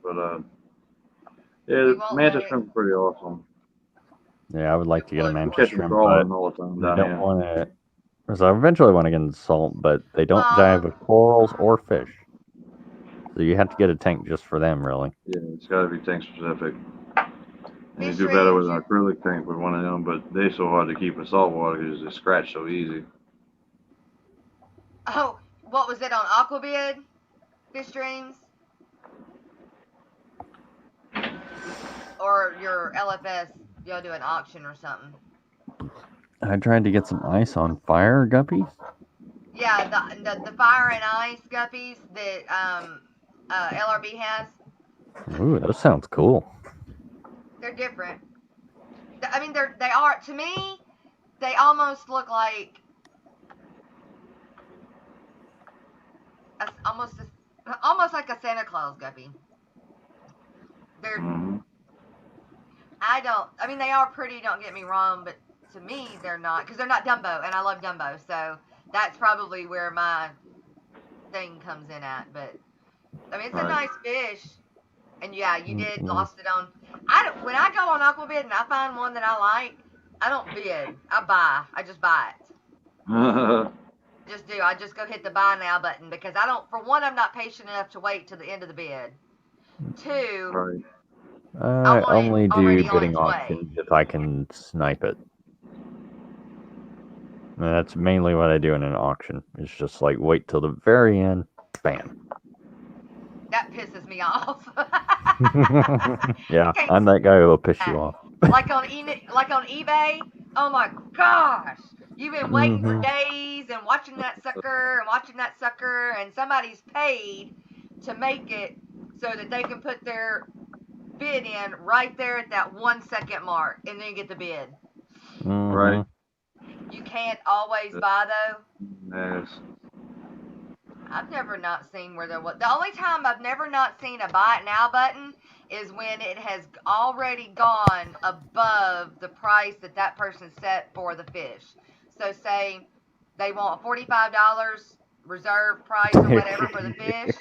But yeah, the mantis shrimp is pretty awesome.
Yeah, I would like to get a mantis
Catch
shrimp,
them
but
all the time
I
down
don't
here.
want to. So I eventually want to get into salt, but they don't jive with corals or fish. So you have to get a tank just for them, really.
Yeah, it's got to be tank specific. And you do better with an acrylic tank with one of them, but they're so hard to keep in salt water because they scratch so easy.
Oh, what was it on Aquabid? Fish Dreams? Or your LFS, y'all do an auction or something?
I tried to get some ice on fire guppies.
Yeah, the fire and ice guppies that LRB has.
Ooh, that sounds cool.
They're different. I mean, they are, to me, they almost look like almost like a Santa Claus guppy. They're I mean, they are pretty, don't get me wrong, but to me, they're not, because they're not Dumbo, and I love Dumbo, so that's probably where my thing comes in at, but, I mean, it's a nice fish, and yeah, you did lost it on, when I go on Aquabid and I find one that I like, I don't bid, I just buy it. Just do, I just go hit the buy now button, because for one, I'm not patient enough to wait till the end of the bid. Two,
I only do bidding auctions if I can snipe it. And that's mainly what I do in an auction. It's just like wait till the very end, bam.
That pisses me off.
Yeah, I'm that guy who will piss you off.
like on eBay. Oh my gosh, you've been waiting for days and watching that sucker, and somebody's paid to make it so that they can put their bid in right there at that 1 second mark, and then get the bid.
Right.
You can't always buy though.
Yes.
I've never not seen where there was. The only time I've never not seen a buy it now button is when it has already gone above the price that person set for the fish. So say they want $45 reserve price or whatever for the fish,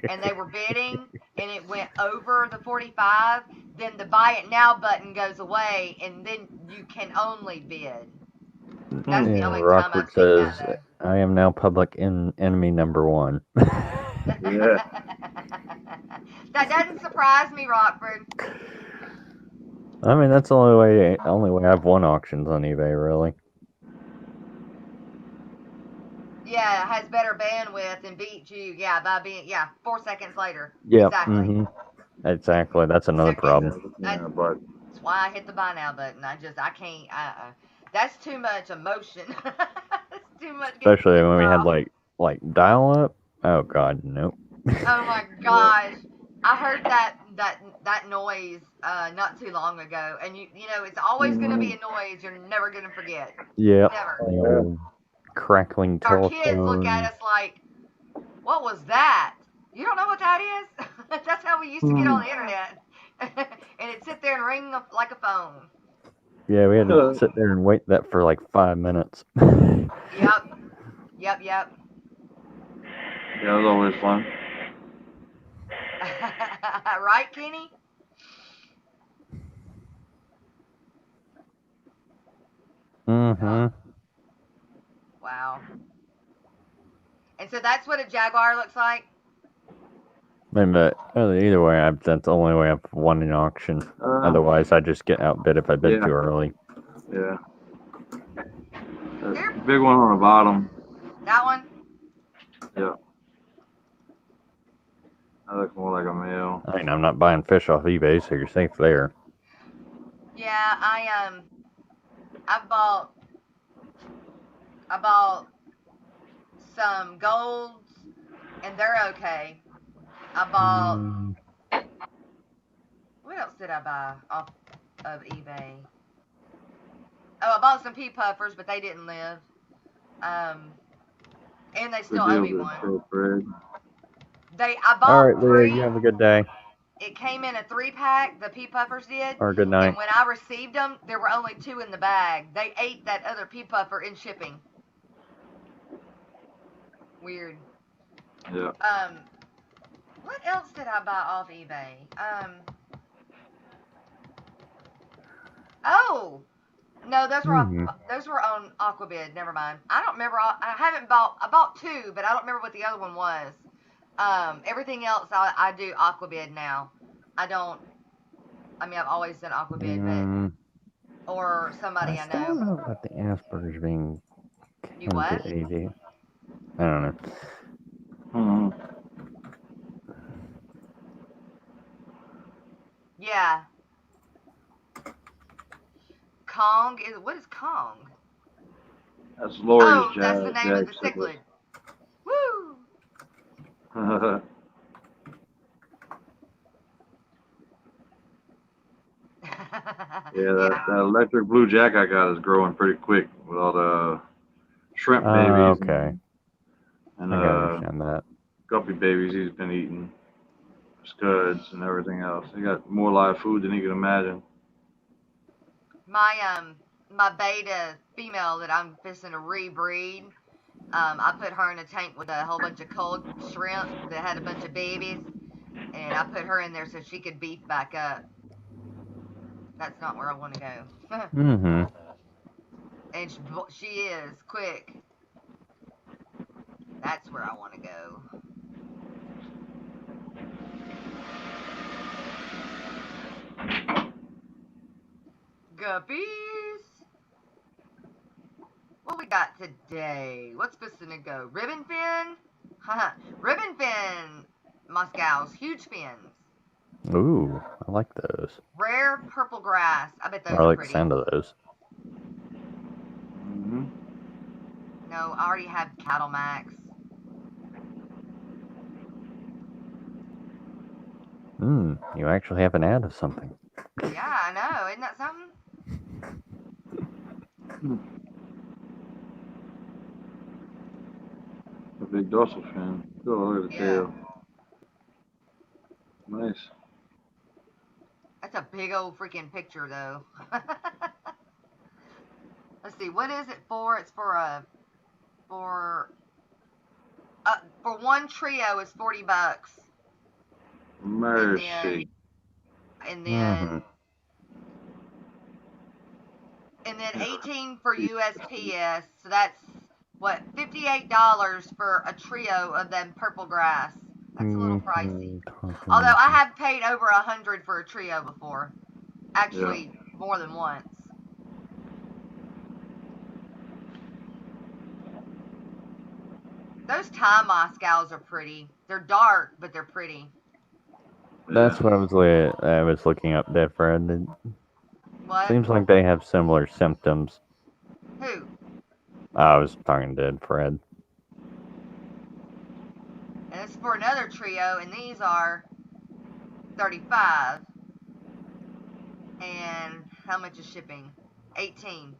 and they were bidding, and it went over the 45, then the buy it now button goes away, and then you can only bid. That's the only time I've seen that.
I am now public enemy number 1.
Yeah.
That doesn't surprise me, Rockford.
I mean, that's the only way I've won auctions on eBay, really.
Yeah, it has better bandwidth and beats you. Yeah, by being 4 seconds later.
Yeah,
exactly.
Exactly. That's another problem.
That's why I hit the buy now button. I can't. That's too much emotion. That's too much.
Especially when we had like dial up. Oh God, nope.
Oh my gosh, I heard that noise not too long ago, and you know it's always going to be a noise you're never going to forget.
Yeah.
Never.
Crackling telephone.
Our kids look at us like, "What was that? You don't know what that is?" That's how we used to get on the internet, and it'd sit there and ring like a phone.
Yeah, we had to sit there and wait that for like 5 minutes.
Yep.
Yeah, it was always fun.
Right, Kenny? And so that's what a jaguar looks like.
I mean, but either way, that's the only way I've won an auction. Otherwise, I just get outbid if I bid too early.
Yeah. Big one on the bottom.
That one?
Yeah. That looks more like a male.
I mean, I'm not buying fish off eBay, so you're safe there.
Yeah, I bought some golds, and they're okay. I bought. What else did I buy off of eBay? Oh, I bought some pea puffers, but they didn't live. And they still owe me one. I bought
All right,
three.
Leah, you have a good day.
It came in a 3-pack. The pea puffers did.
Or good night.
And when I received them, there were only 2 in the bag. They ate that other pea puffer in shipping. Weird.
Yeah.
What else did I buy off eBay? Oh, no, those were on Aquabid. Never mind. I don't remember. I bought 2, but I don't remember what the other one was. Everything else I do Aquabid now. I've always done Aquabid, but or somebody I know.
I don't know about the Asperger's being
You what?
AD. I don't know.
Mm-hmm.
Yeah. Kong is what is Kong?
That's Lori's
that's the name of the cichlid. Woo!
Yeah, that electric blue jack I got is growing pretty quick with all the shrimp babies.
Okay.
And
I gotta understand that.
guppy babies he's been eating. Scuds and everything else. He got more live food than he can imagine.
My beta female that I'm fixing to rebreed, I put her in a tank with a whole bunch of cold shrimp that had a bunch of babies, and I put her in there so she could beef back up. That's not where I want to go.
Mm-hmm.
And she is quick. That's where I want to go. Guppies. What we got today? What's supposed to go? Ribbon fin? Haha. Ribbon fin Moscows. Huge fins.
Ooh, I like those.
Rare purple grass. I bet those
I
are
like
pretty.
the sound of those.
Mm-hmm.
No, I already have Cattle Max.
You actually have an ad of something.
Yeah, I know. Isn't that something?
A big dorsal fin. Oh, look at the tail. Nice.
That's a big old freaking picture, though. Let's see. What is it for? It's for one trio is $40.
Mercy.
And then 18 for USPS. So that's what, $58 for a trio of them purple grass. That's a little pricey. Although I have paid over $100 for a trio before. Actually, more than once. Those Thai Moscows are pretty. They're dark, but they're pretty.
That's what I was looking up there, Fred.
What?
Seems like they have similar symptoms.
Who?
I was talking to Fred.
And it's for another trio, and these are $35. And how much is shipping? $18.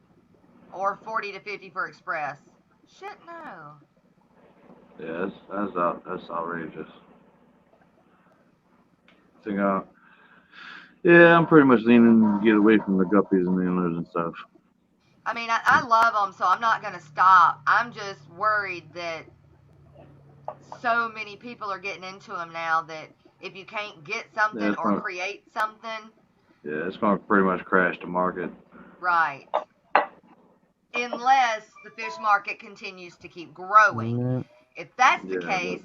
Or $40 to $50 for express. Shit, no.
Yeah, that's outrageous. I'm pretty much leaning to get away from the guppies and the antlers and stuff.
I mean, I love them, so I'm not going to stop. I'm just worried that so many people are getting into them now that if you can't get something or create something...
Yeah, it's going to pretty much crash the market.
Right. Unless the fish market continues to keep growing. If that's the
Yeah,
case,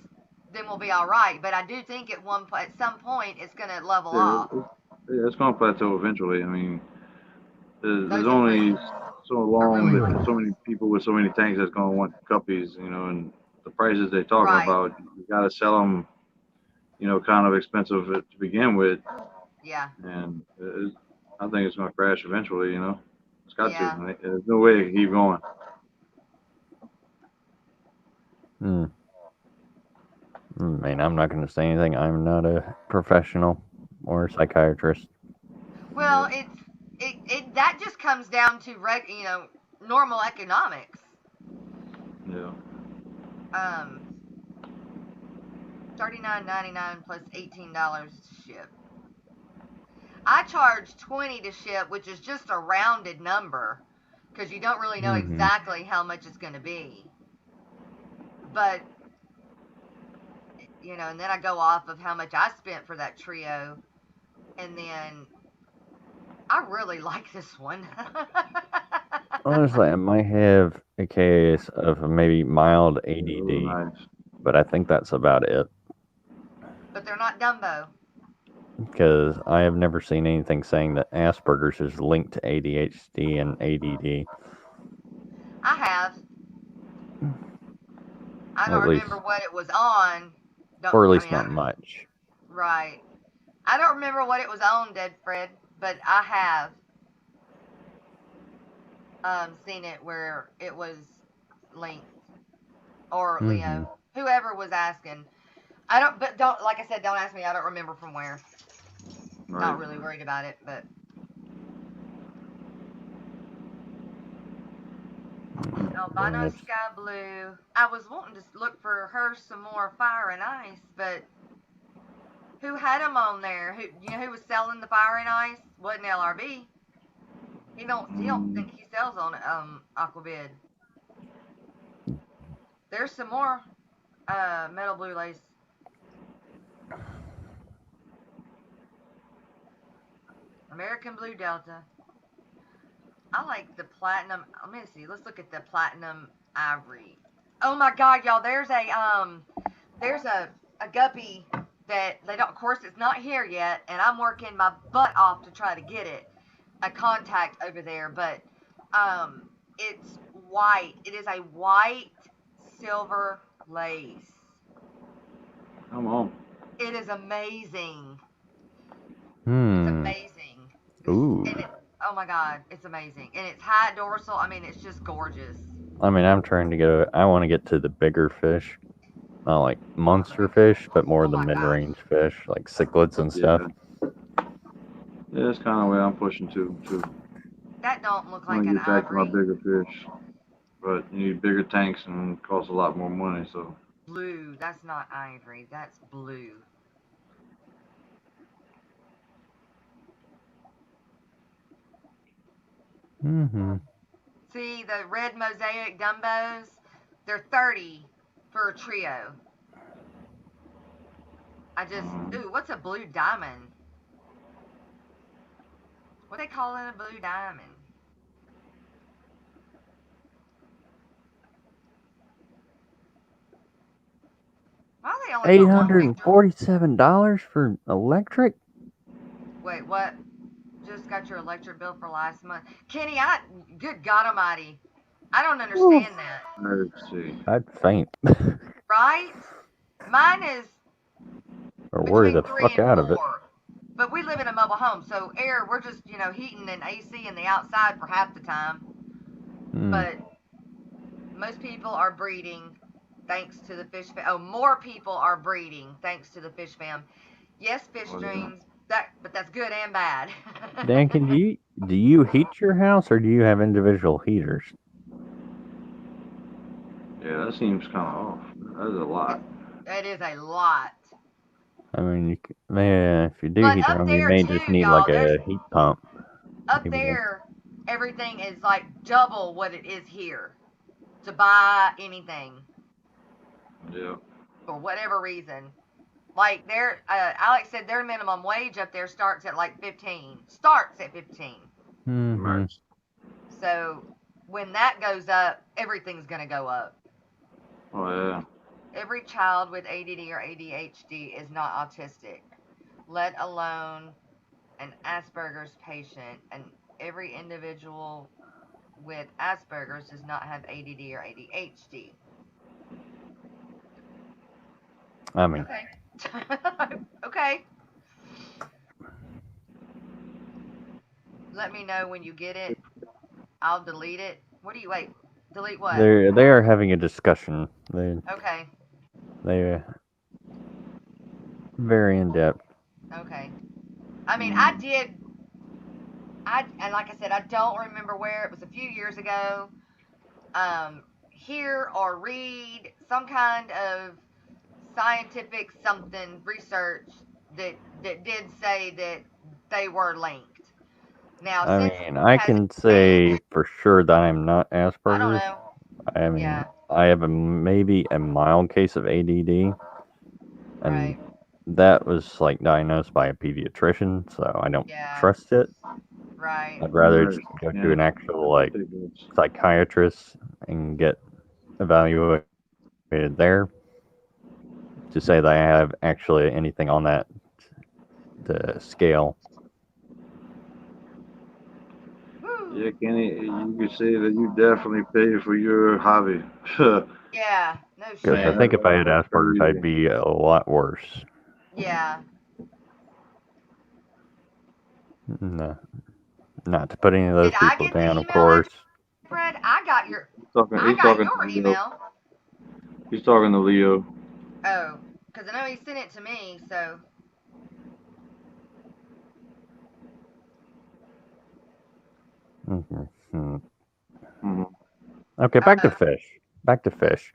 then we'll be all right. But I do think at some point it's going to level off.
it's going to plateau eventually. I mean, there's
Those
only
are
so
really
long,
long.
so many people with so many tanks that's going to want guppies, you know, and the prices they're talking
Right.
about, you got to sell them, you know, kind of expensive to begin with,
Yeah.
and I think it's going to crash eventually, you know. It's got
Yeah.
to. There's no way it can keep going.
I mean, I'm not going to say anything. I'm not a professional or a psychiatrist.
Well, that just comes down to normal economics.
Yeah.
$39.99 plus $18 to ship. I charge $20 to ship, which is just a rounded number, because you don't really know exactly how much it's going to be. But and then I go off of how much I spent for that trio, and then I really like this one.
Honestly, I might have a case of maybe mild ADD,
Nice.
but I think that's about it.
But they're not Dumbo.
Because I have never seen anything saying that Asperger's is linked to ADHD and ADD.
I have. I don't
At least-
remember what it was on.
Or at least not much.
Right. I don't remember what it was on, Dead Fred, but I have seen it where it was linked. Or Leo. Whoever was asking. Don't like I said, don't ask me. I don't remember from where.
Right.
Not really worried about it, but albino sky blue. I was wanting to look for her some more fire and ice, but who had them on there? Who was selling the fire and ice? Wasn't LRB. He don't think he sells on Aquabid. There's some more metal blue lace. American Blue Delta. I like the platinum. Let me see. Let's look at the platinum ivory. Oh my God, y'all! There's a guppy that they don't. Of course, it's not here yet, and I'm working my butt off to try to get it. A contact over there, but it's white. It is a white silver lace.
Come on.
It is amazing. It's amazing.
Ooh.
Oh my God, it's amazing. And it's high dorsal. I mean, it's just gorgeous.
I mean, I'm trying to I want to get to the bigger fish. Not like monster fish, but more the mid-range fish, like cichlids and stuff.
Yeah, that's kind of where I'm pushing to, too.
That don't look
I
like
want
an
to get back to my
ivory.
bigger fish. But you need bigger tanks and it costs a lot more money, so.
Blue. That's not ivory. That's blue. See, the red mosaic Dumbos, they're $30 for a trio. Ooh, what's a blue diamond? What do they call it, a blue diamond? Why are they only
$847 for electric?
Wait, what? Just got your electric bill for last month. Kenny, good God almighty. I don't understand that.
Let's see.
I'd faint.
Right? Mine is
Or worry the
3
fuck
and
out of it.
4. But we live in a mobile home, so we're just, heating and AC in the outside for half the time. But most people are breeding thanks to the fish fam. Oh, more people are breeding thanks to the fish fam. Yes, fish dreams. But that's good and bad.
Dan, do you heat your house or do you have individual heaters?
Yeah, that seems kind of off. That is a lot.
It is a lot.
I mean, if you do
But
heat your
up
home, you
there
may
too,
just need
y'all,
like a heat pump.
Up there, everything is like double what it is here to buy anything.
Yeah.
For whatever reason. Like Alex said their minimum wage up there starts at like 15. Starts at 15.
Right.
So when that goes up, everything's gonna go up.
Oh yeah.
Every child with ADD or ADHD is not autistic, let alone an Asperger's patient, and every individual with Asperger's does not have ADD or ADHD.
I mean,
Okay. Okay. Let me know when you get it. I'll delete it. What do you wait? Delete what?
they are having a discussion.
Okay.
They very in depth.
Okay. I mean, and like I said, I don't remember where. It was a few years ago. Hear or read some kind of scientific something research that did say that they were linked. Now,
I
since
mean, I
has
can
changed,
say for sure that I'm not
I don't
Asperger's.
know.
I mean,
Yeah.
I have maybe a mild case of ADD, and
Right.
that was like diagnosed by a pediatrician, so I don't
Yeah.
trust it.
Right.
I'd rather
Right.
just go
Yeah.
to an actual like
Take those.
psychiatrist and get evaluated there to say that I have actually anything on that the scale.
Woo.
Yeah, Kenny, you could say that you definitely pay for your hobby.
Yeah. No
Because I
shit.
think if I had
That's
Asperger's, I'd
crazy.
be a lot worse.
Yeah.
No, not to put any of those
Did I
people
get the
down, of
email there,
course.
Fred? I got your
He's talking to Leo.
email.
He's talking to Leo.
Oh, because I know he sent it to me. So.
Mm-hmm.
Mm-hmm.
Okay, back to fish. Back to fish.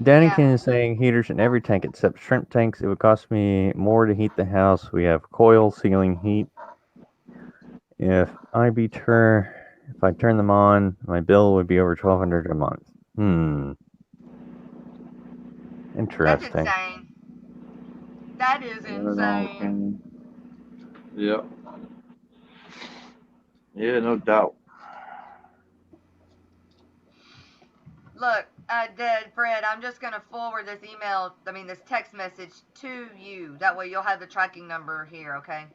Dannykin is saying heaters in every tank except shrimp tanks. It would cost me more to heat the house. We have coil ceiling heat. If I turn them on, my bill would be over $1,200 a month. Interesting.
That's insane. That is insane.
Yep. Yeah, no doubt.
Look, Fred, I'm just going to forward this text message to you. That way you'll have the tracking number here, okay?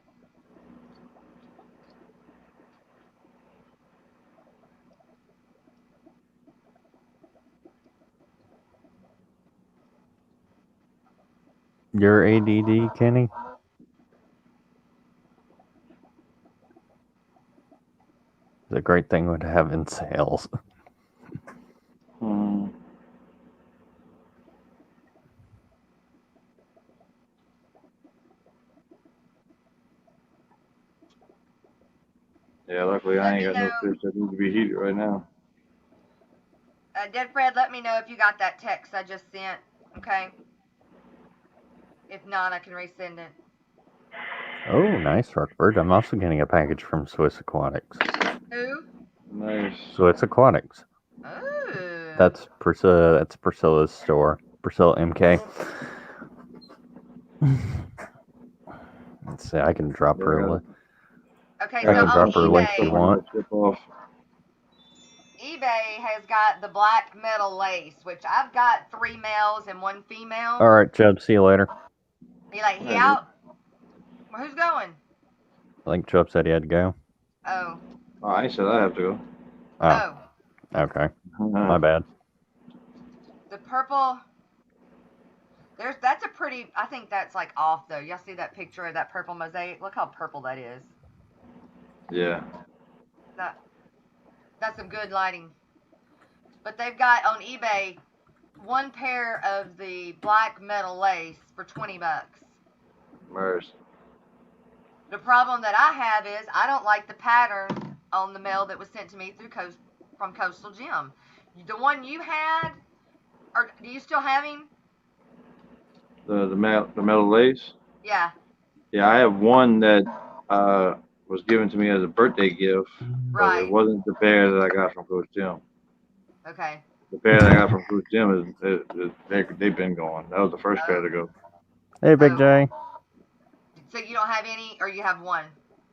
Your ADD, Kenny? It's a great thing to have in sales.
Mm. Yeah, luckily I ain't got no fish that need to be heated right now.
Dead Fred, let me know if you got that text I just sent, okay? If not, I can resend it.
Oh, nice, Rockbird. I'm also getting a package from Swiss Aquatics.
Who?
Nice.
Swiss Aquatics.
Ooh.
That's Priscilla's store. Priscilla MK. Let's see, I can drop her a link.
Okay,
I
so
can
on
drop her a link if you want.
eBay has got the black metal lace, which I've got 3 males and 1 female.
All right, Chubb. See you later.
He out? Well, who's going?
I think Chubb said he had to go.
Oh.
Oh, I said I have to go.
Oh.
Okay. My bad.
The purple. That's a pretty. I think that's like off though. Y'all see that picture of that purple mosaic? Look how purple that is.
Yeah.
That's some good lighting. But they've got on eBay 1 pair of the black metal lace for $20.
Mercy.
The problem that I have is I don't like the pattern on the mail that was sent to me from Coastal Gym. The one you had, or do you still have him?
The metal lace.
Yeah.
Yeah, I have one that was given to me as a birthday gift, but it wasn't the pair that I got from Coach Jim.
Okay.
The pair that I got from Coach Jim they've been going. That was the first pair to go.
Hey, Big J.
So you don't have any, or you have one?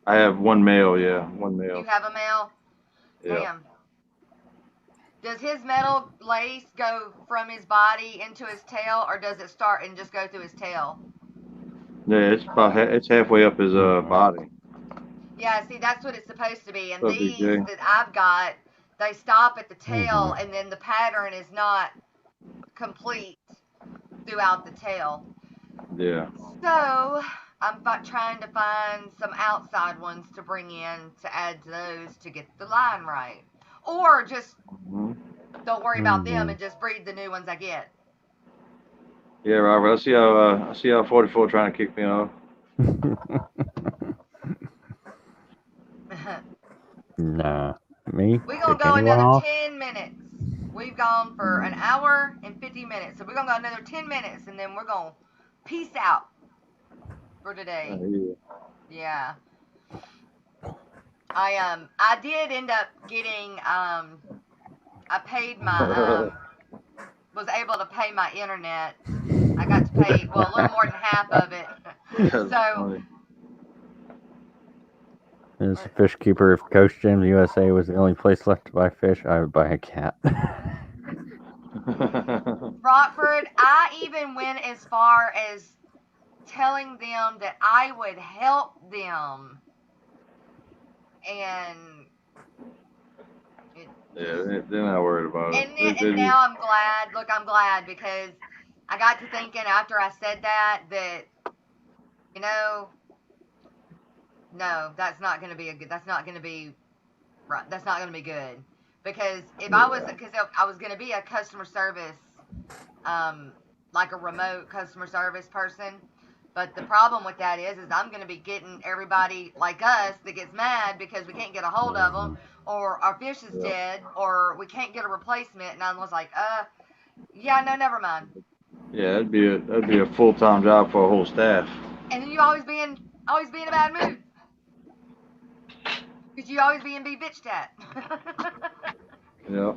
I have one male, yeah, one male.
You have a male?
Yeah.
Damn. Does his metal lace go from his body into his tail, or does it start and just go through his tail?
Yeah, it's halfway up his body.
Yeah, see, that's what it's supposed to be. And
That'd be
these
good.
that I've got, they stop at the tail, and then the pattern is not complete throughout the tail.
Yeah.
So I'm trying to find some outside ones to bring in to add to those to get the line right. Or just don't worry about them and just breed the new ones I get.
Yeah, Robert. I see how 44 trying to kick me off.
Nah, me.
We're going to
Kick
go
anyone
another
off?
10 minutes. We've gone for an hour and 50 minutes. So we're going to go another 10 minutes, and then we're going to peace out for today. Yeah. I did end up getting, I paid my, was able to pay my internet. I got to pay, well, a little more than half of it. So,
As a fish keeper, if Coach Jim's USA was the only place left to buy fish, I would buy a cat.
Rockford, I even went as far as telling them that I would help them. And
yeah, they're not worried about it.
And now I'm glad. Look, I'm glad because I got to thinking after I said that, you know, no, that's not going to be a good. That's not going to be right. That's not going to be good because if I was, because I was going to be a customer service, like a remote customer service person. But the problem with that is I'm going to be getting everybody like us that gets mad because we can't get a hold of them, or our fish is dead, or we can't get a replacement. And I was like, yeah, no, never mind.
Yeah, that'd be a full-time job for a whole staff.
And then you always be in a bad mood because you always being bitched at.
Yeah.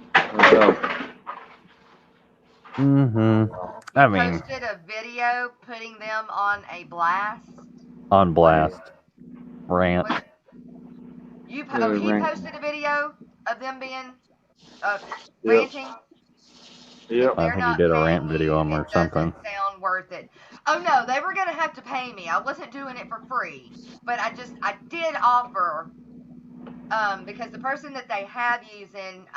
I mean,
posted a video putting them on a blast.
On blast. Rant.
He posted a video of them being ranting.
Yep.
I think he did a rant video on or something.
Doesn't sound worth it. Oh no, they were gonna have to pay me. I wasn't doing it for free, but I did offer because the person that they have using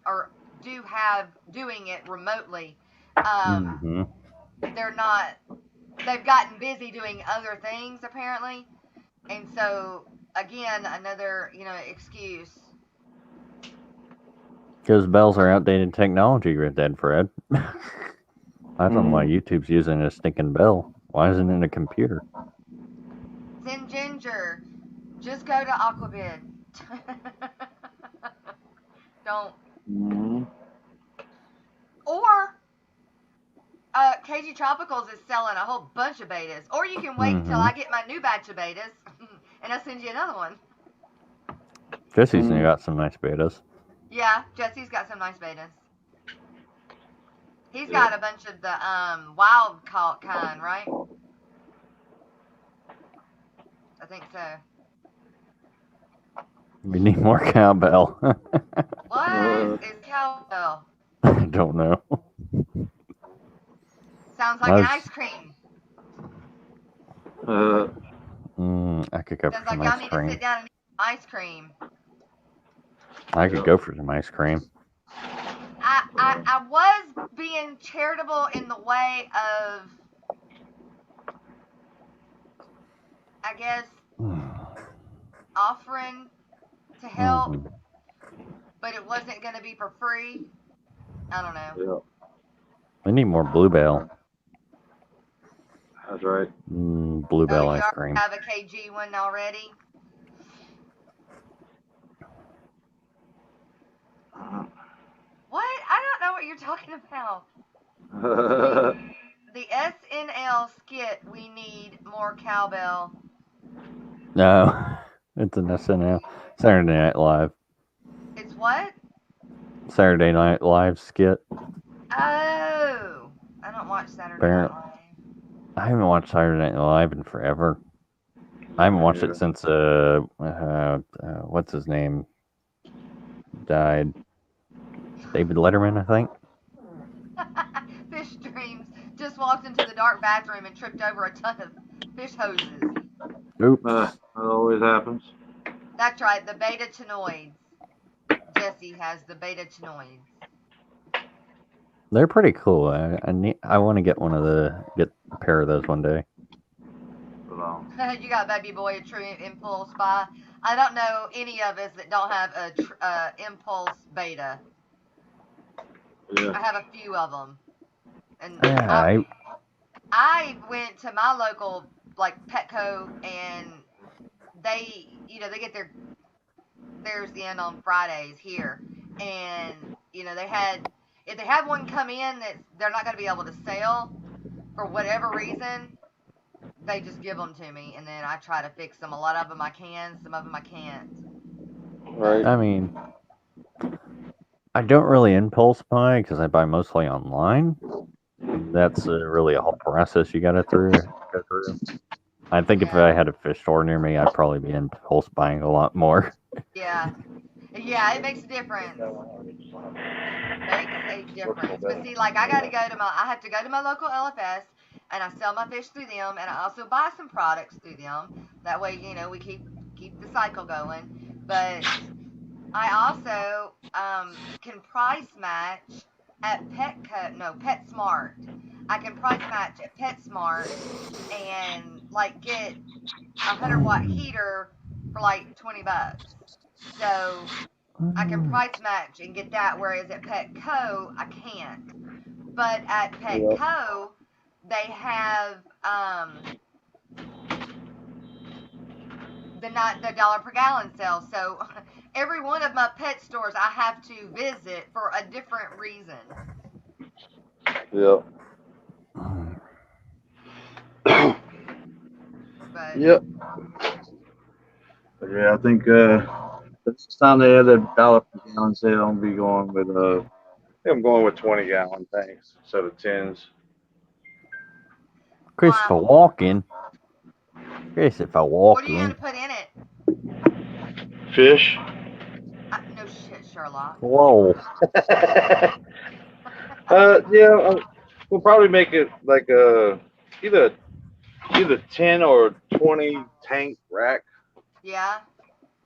or do have doing it remotely, they're not. They've gotten busy doing other things apparently, and so again another excuse.
Because bells are outdated technology, Red Dead Fred. I don't know why YouTube's using a stinking bell. Why isn't it a computer?
Zen Ginger, just go to Aquabid. Don't. Or KG Tropicals is selling a whole bunch of betas. Or you can wait until I get my new batch of betas, and I'll send you another one.
Jesse's got some nice betas.
Yeah, Jesse's got some nice betas. He's got a bunch of the wild caught kind, right? I think so.
We need more cowbell.
What is cowbell?
I don't know.
Sounds like an ice cream.
I could go for some ice
need
cream.
to sit down and eat ice cream.
I could go for some ice cream.
I was being charitable in the way of, I guess, offering to help, but it wasn't going to be for free. I don't know.
We need more bluebell.
That's right.
Bluebell ice cream.
You have a KG one already? What? I don't know what you're talking about. The SNL skit, we need more cowbell.
No, it's an SNL. Saturday Night Live.
It's what?
Saturday Night Live skit.
Oh, I don't watch Saturday Night Live.
I haven't watched Saturday Night Live in forever. I haven't watched it since what's his name died. David Letterman, I think.
Fish Dreams just walked into the dark bathroom and tripped over a ton of fish hoses.
Oops.
That always happens.
That's right, the beta-tenoids. Jesse has the beta-tenoids.
They're pretty cool. I want to get a pair of those one day.
You got baby boy a true impulse buy. I don't know any of us that don't have a impulse beta.
Yeah.
I have a few of them, and
Yeah,
I went to my local like Petco, and they get theirs in on Fridays here, and they had, if they have one come in that they're not going to be able to sell for whatever reason, they just give them to me, and then I try to fix them. A lot of them I can, some of them I can't.
Right.
I mean, I don't really impulse buy because I buy mostly online. That's really a whole process you got to go through. I think if I had a fish store near me, I'd probably be impulse buying a lot more.
Yeah, it makes a difference. Makes a difference. But see, like I have to go to my local LFS, and I sell my fish through them, and I also buy some products through them. That way, we keep the cycle going. But I also can price match at PetSmart. I can price match at PetSmart and like get a 100-watt heater for like $20. So I can price match and get that, whereas at Petco I can't. But at Petco they have the dollar per gallon sale. So every one of my pet stores I have to visit for a different reason.
Yep.
But
Yep. But yeah, I think this time they had a dollar per gallon sale, I'm be going with I think I'm going with 20-gallon tanks instead of 10s.
Christopher
Wow.
Walken.
What are you going to put in it?
Fish.
No shit, Sherlock.
Whoa.
Yeah, we'll probably make it like either 10 or 20 tank rack
Yeah.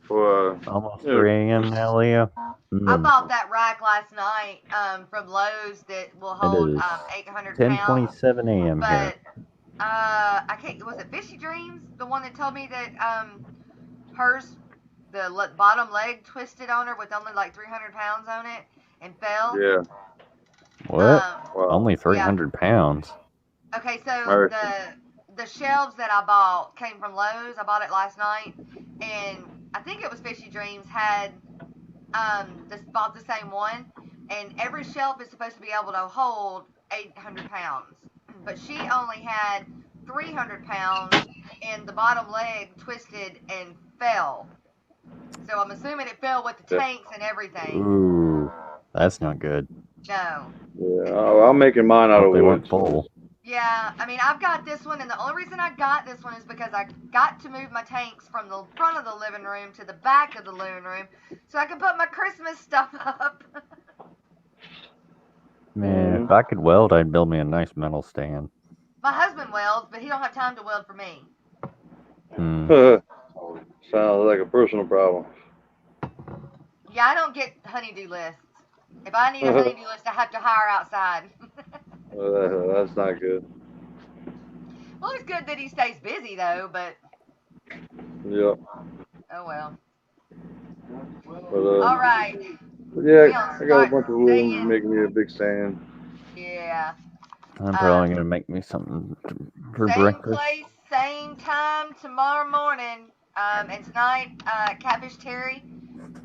for
Almost 3 a.m. now, Leo.
I bought that rack last night from Lowe's that will hold 800 pounds.
10:27 a.m. here.
But I can't. Was it Fishy Dreams? The one that told me that hers, the bottom leg twisted on her with only like 300 pounds on it and fell.
Yeah.
What? Only 300 pounds.
Okay, so the shelves that I bought came from Lowe's. I bought it last night, and I think it was Fishy Dreams had bought the same one, and every shelf is supposed to be able to hold 800 pounds, but she only had 300 pounds, and the bottom leg twisted and fell. So I'm assuming it fell with the tanks and everything.
Ooh, that's not good.
No.
Yeah, I'm making mine out of wood.
Full.
Yeah, I mean, I've got this one, and the only reason I got this one is because I got to move my tanks from the front of the living room to the back of the living room so I could put my Christmas stuff up.
Man, if I could weld, I'd build me a nice metal stand.
My husband welds, but he don't have time to weld for me.
Sounds like a personal problem.
Yeah, I don't get honeydew lists. If I need a honeydew list, I have to hire outside.
That's not good.
Well, it's good that he stays busy, though, but...
Yep.
Oh, well.
But,
all right.
Yeah, I got a bunch of wood making me a big stand.
Yeah.
I'm probably going to make me something for breakfast.
Same place, same time tomorrow morning. And tonight, Catfish Terry.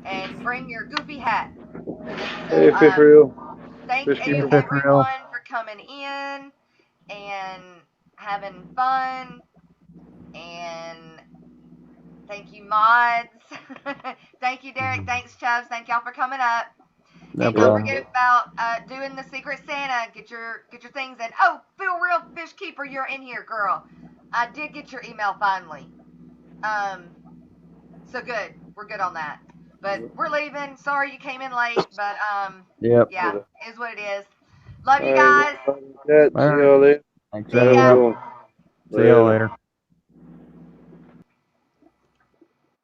And bring your goofy hat.
Hey, Fish Reel.
Thank you, everyone, for coming in and having fun. And thank you, mods. Thank you, Derek. Thanks, Chubbs. Thank y'all for coming up.
No
and
problem.
Don't forget about doing the Secret Santa. Get your things in. Oh, Feel Real Fish Keeper, you're in here, girl. I did get your email finally. So good. We're good on that. But we're leaving. Sorry you came in late, but
Yep.
yeah, is what it is. Love you
All right,
guys.
see y'all later.
Thanks,
See
Have a
ya.
good
everyone.
one.
See y'all later.